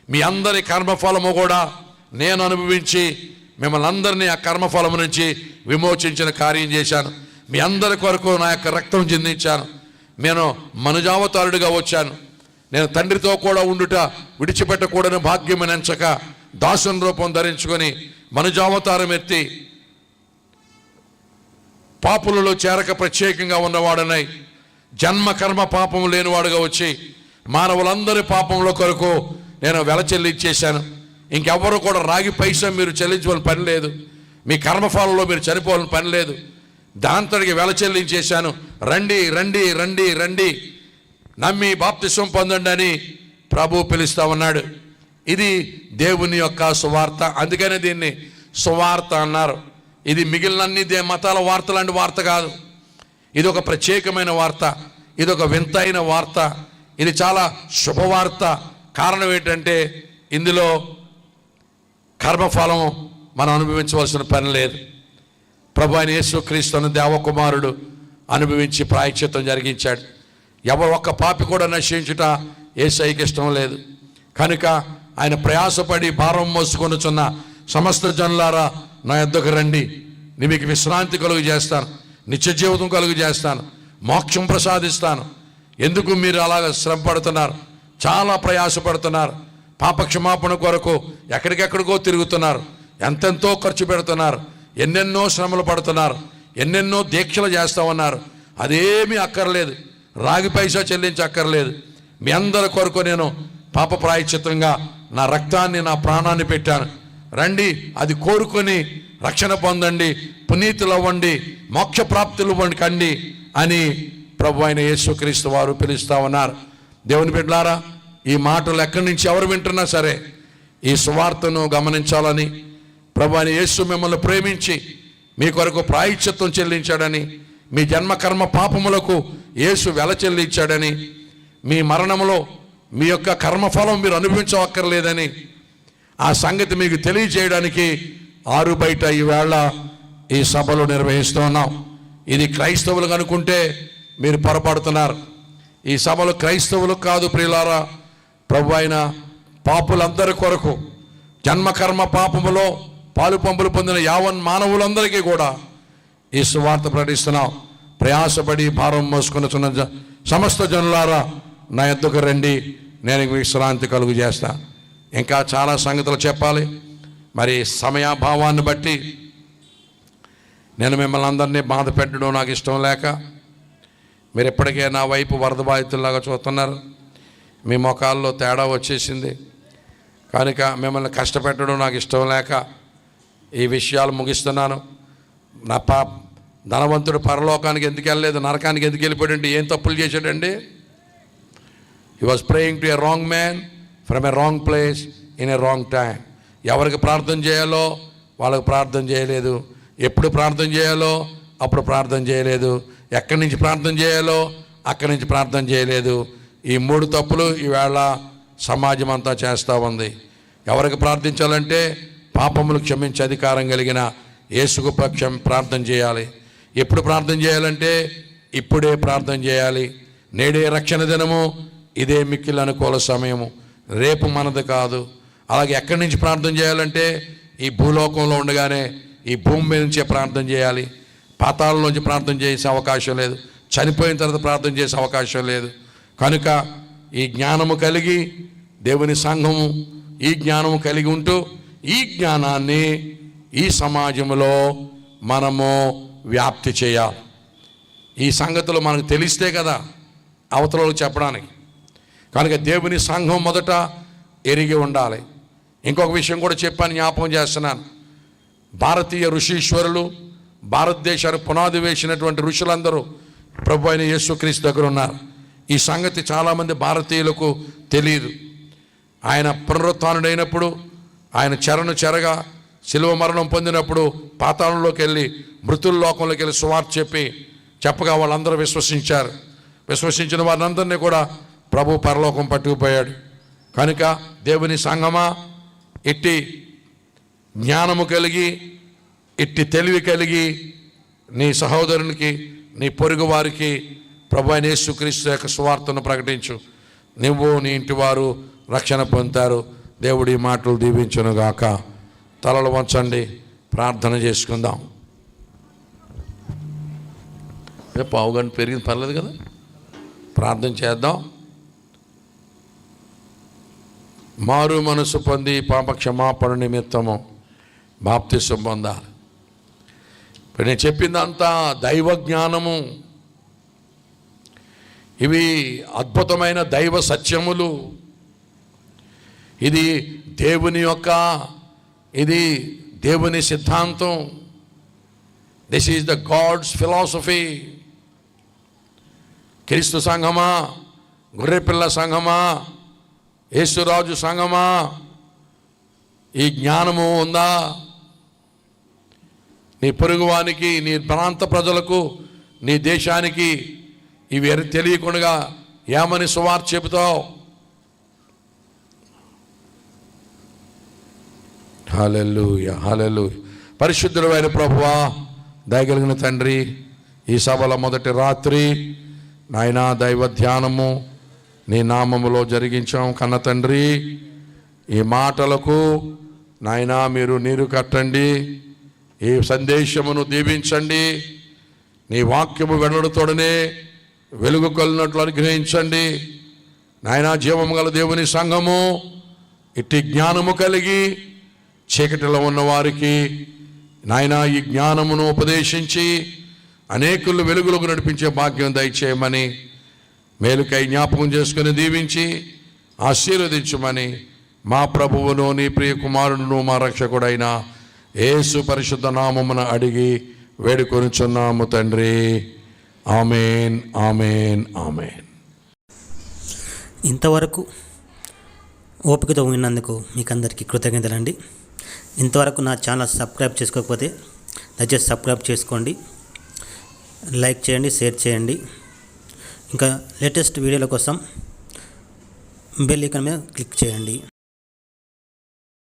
Speaker 1: మీ అందరి కర్మఫలము కూడా నేను అనుభవించి మిమ్మల్ని అందరినీ ఆ కర్మఫలము నుంచి విమోచించిన కార్యం చేశాను. మీ అందరి కొరకు నా యొక్క రక్తం చిందించాను. నేను మనుజావతారుడిగా వచ్చాను. నేను తండ్రితో కూడా ఉండుట విడిచిపెట్టకూడని భాగ్యం ఎంచక దాసుని రూపం ధరించుకొని మనుజావతారం ఎత్తి పాపులలో చేరక ప్రత్యేకంగా ఉన్నవాడనై జన్మ కర్మ పాపము లేనివాడుగా వచ్చి మానవులందరి పాపముల కొరకు నేను వెల చెల్లించేశాను. ఇంకెవ్వరూ కూడా రాగి పైసా మీరు చెల్లించవలసిన పని లేదు, మీ కర్మఫలంలో మీరు చనిపోవాలని పని లేదు, దాంతటికి వెల చెల్లించేశాను, రండి రండి రండి రండి నమ్మి బాప్తిసం పొందండి అని ప్రభు పిలుస్తూ ఉన్నాడు. ఇది దేవుని యొక్క సువార్త. అందుకనే దీన్ని సువార్త అన్నారు. ఇది మిగిలినన్ని మతాల వార్త లాంటి వార్త కాదు. ఇది ఒక ప్రత్యేకమైన వార్త, ఇది ఒక వింతైన వార్త, ఇది చాలా శుభవార్త. కారణం ఏంటంటే ఇందులో కర్మఫలం మనం అనుభవించవలసిన పని లేదు. ప్రభు అయిన యేసుక్రీస్తును దేవకుమారుడు అనుభవించి ప్రాయశ్చిత్తం జరిగించాడు. ఎవరు ఒక్క పాపి కూడా నశించుట యేసయ్యకి ఇష్టం లేదు. కనుక ఆయన ప్రయాసపడి భారం మోసుకొనుచున్న సమస్త జనులారా నా యొద్దకు రండి, నేను మీకు విశ్రాంతి కలుగు చేస్తాను, నిత్య జీవితం కలుగు చేస్తాను, మోక్షం ప్రసాదిస్తాను. ఎందుకు మీరు అలాగ శ్రమ పడుతున్నారు, చాలా ప్రయాసపడుతున్నారు, పాపక్షమాపణ కొరకు ఎక్కడికెక్కడికో తిరుగుతున్నారు, ఎంతెంతో ఖర్చు పెడుతున్నారు, ఎన్నెన్నో శ్రమలు పడుతున్నారు, ఎన్నెన్నో దీక్షలు చేస్తూ ఉన్నారు. అదేమీ అక్కర్లేదు, రాగి పైసా చెల్లించక్కర్లేదు. మీ అందరి కొరకు నేను పాప ప్రాయశ్చిత్తంగా నా రక్తాన్ని, నా ప్రాణాన్ని పెట్టాను. రండి, అది కోరుకొని రక్షణ పొందండి, పునీతులు అవ్వండి, మోక్ష ప్రాప్తులు కండి అని ప్రభు అయిన యేసుక్రీస్తు వారు పిలుస్తూ ఉన్నారు. దేవుని బిడ్డలారా, ఈ మాటలు ఎక్కడి నుంచి ఎవరు వింటున్నా సరే ఈ సువార్తను గమనించాలని, ప్రభు అయిన యేసు మిమ్మల్ని ప్రేమించి మీ కొరకు ప్రాయశ్చిత్తం చెల్లించాడని, మీ జన్మకర్మ పాపములకు యేసు వెల చెల్లించాడని, మీ మరణంలో మీ యొక్క కర్మఫలం మీరు అనుభవించవక్కర్లేదని ఆ సంగతి మీకు తెలియజేయడానికి ఆరు బయట ఈవేళ ఈ సభలు నిర్వహిస్తూ ఉన్నాం. ఇది క్రైస్తవులు అనుకుంటే మీరు పొరపడుతున్నారు. ఈ సభలు క్రైస్తవులు కాదు ప్రియులారా, ప్రభు అయిన పాపులందరి కొరకు, జన్మకర్మ పాపములో పాలు పంపులు పొందిన యావన్ మానవులందరికీ కూడా ఈ సువార్త ప్రకటిస్తున్నాం. ప్రయాసపడి భారం మోసుకున్న సమస్త జనులారా నా యొద్దకు రండి, నేను విశ్రాంతి కలుగు చేస్తా. ఇంకా చాలా సంగతులు చెప్పాలి. మరి సమయాభావాన్ని బట్టి నేను మిమ్మల్ని అందరినీ బాధ పెట్టడం నాకు ఇష్టం లేక, మీరు ఎప్పటికే నా వైపు వరద బాధితుల్లాగా చూస్తున్నారు, మీ ముఖాల్లో తేడా వచ్చేసింది. కనుక మిమ్మల్ని కష్టపెట్టడం నాకు ఇష్టం లేక ఈ విషయాలు ముగిస్తున్నాను. నా ధనవంతుడు పరలోకానికి ఎందుకు వెళ్ళలేదు, నరకానికి ఎందుకు వెళ్ళిపోయాడండి? ఏం తప్పులు చేశాడండి? He was praying to a wrong man from a wrong place in a wrong time. ఎవరికి ప్రార్థన చేయాలో వాళ్ళకి ప్రార్థన చేయలేదు, ఎప్పుడు ప్రార్థన చేయాలో అప్పుడు ప్రార్థన చేయలేదు, ఎక్కడి నుంచి ప్రార్థన చేయాలో అక్కడి నుంచి ప్రార్థన చేయలేదు. ఈ మూడు తప్పులు ఈవేళ సమాజం అంతా చేస్తూ ఉంది. ఎవరికి ప్రార్థించాలంటే పాపములు క్షమించే అధికారం కలిగిన యేసుకు ప్రార్థన చేయాలి. ఎప్పుడు ప్రార్థన చేయాలంటే ఇప్పుడే ప్రార్థన చేయాలి. నేడే రక్షణ దినము, ఇదే మిక్కిలి అనుకూల సమయము, రేపు మనది కాదు. అలాగే ఎక్కడి నుంచి ప్రార్థన చేయాలంటే ఈ భూలోకంలో ఉండగానే ఈ భూమి మీద నుంచే ప్రార్థన చేయాలి. పాతాళంలోంచి ప్రార్థన చేసే అవకాశం లేదు, చనిపోయిన తర్వాత ప్రార్థన చేసే అవకాశం లేదు. కనుక ఈ జ్ఞానము కలిగి దేవుని సంఘము ఈ జ్ఞానము కలిగి ఉంటూ ఈ జ్ఞానాన్ని ఈ సమాజంలో మనము వ్యాప్తి చేయాలి. ఈ సంగతులు మనకు తెలిస్తే కదా అవతలకు చెప్పడానికి. కనుక దేవుని సంఘం మొదట ఎరిగి ఉండాలి. ఇంకొక విషయం కూడా చెప్పాను, జ్ఞాపకం చేస్తున్నాను. భారతీయ ఋషీశ్వరులు, భారతదేశానికి పునాది వేసినటువంటి ఋషులందరూ ప్రభు అయిన యేసుక్రీస్తు దగ్గర ఉన్నారు. ఈ సంగతి చాలామంది భారతీయులకు తెలియదు. ఆయన పునరుత్థానుడైనప్పుడు, ఆయన చెరగా శిలువ మరణం పొందినప్పుడు పాతాళంలోకి వెళ్ళి మృతుల లోకంలోకి వెళ్ళి సువార్త చెప్పగా వాళ్ళందరూ విశ్వసించారు. విశ్వసించిన వారందరినీ కూడా ప్రభు పరలోకం పట్టుకుపోయాడు. కనుక దేవుని సంఘమా, ఇట్టి జ్ఞానము కలిగి, ఇట్టి తెలివి కలిగి నీ సహోదరునికి, నీ పొరుగు వారికి ప్రభు అయిన యేసుక్రీస్తు యొక్క సువార్తను ప్రకటించు. నువ్వు నీ ఇంటి వారు రక్షణ పొందుతారు. దేవుడి మాటలు దీవించునుగాక. తలలు వంచండి, ప్రార్థన చేసుకుందాం. పావుగంట పెరిగింది, పర్లేదు కదా, ప్రార్థన చేద్దాం. మారు మనసు పొంది పాప క్షమాపణ నిమిత్తము బాప్తిసం పొందాలి. ఇప్పుడు నేను చెప్పిందంతా దైవ జ్ఞానము, ఇవి అద్భుతమైన దైవ సత్యములు. ఇది దేవుని సిద్ధాంతం. This is the God's philosophy. క్రీస్తు సంఘమా, గొర్రెపిల్ల సంఘమా, యేసురాజు సంఘమా, ఈ జ్ఞానము ఉందా? నీ పొరుగువానికి, నీ ప్రాంత ప్రజలకు, నీ దేశానికి ఇవి తెలియకుండా ఏమని సువార్త చెబుతావు? హల్లెలూయా, హల్లెలూయా. పరిశుద్ధుడైన ప్రభువా, దయగలిగిన తండ్రి, ఈ సభల మొదటి రాత్రి నాయనా దైవ ధ్యానము నీ నామములో జరిగించాం కన్న తండ్రి. ఈ మాటలకు నాయనా మీరు నీరు కట్టండి, ఈ సందేశమును దీవించండి. నీ వాక్యము వెల్లడితోడనే వెలుగు కలిగినట్లు అనుగ్రహించండి నాయనా. జీవము గల దేవుని సంఘము ఇట్టి జ్ఞానము కలిగి చీకటిలో ఉన్న వారికి నాయనా ఈ జ్ఞానమును ఉపదేశించి అనేకులు వెలుగులోకి నడిపించే భాగ్యం దయచేయమని, మేలుకై జ్ఞాపకం చేసుకుని దీవించి ఆశీర్వదించమని మా ప్రభువును నీ ప్రియ కుమారుడును మా రక్షకుడైన యేసు పరిశుద్ధ నామమున అడిగి వేడుకొనుచున్నాము తండ్రి. ఆమేన్, ఆమేన్, ఆమేన్.
Speaker 2: ఇంతవరకు ఓపికతో విన్నందుకు మీకు అందరికీ కృతజ్ఞతలండి. ఇంతవరకు నా ఛానల్ సబ్స్క్రైబ్ చేసుకోకపోతే దయచేసి సబ్స్క్రైబ్ చేసుకోండి, లైక్ చేయండి, షేర్ చేయండి. ఇంకా లేటెస్ట్ వీడియోల కోసం బెల్ ఐకాన్ మీద క్లిక్ చేయండి.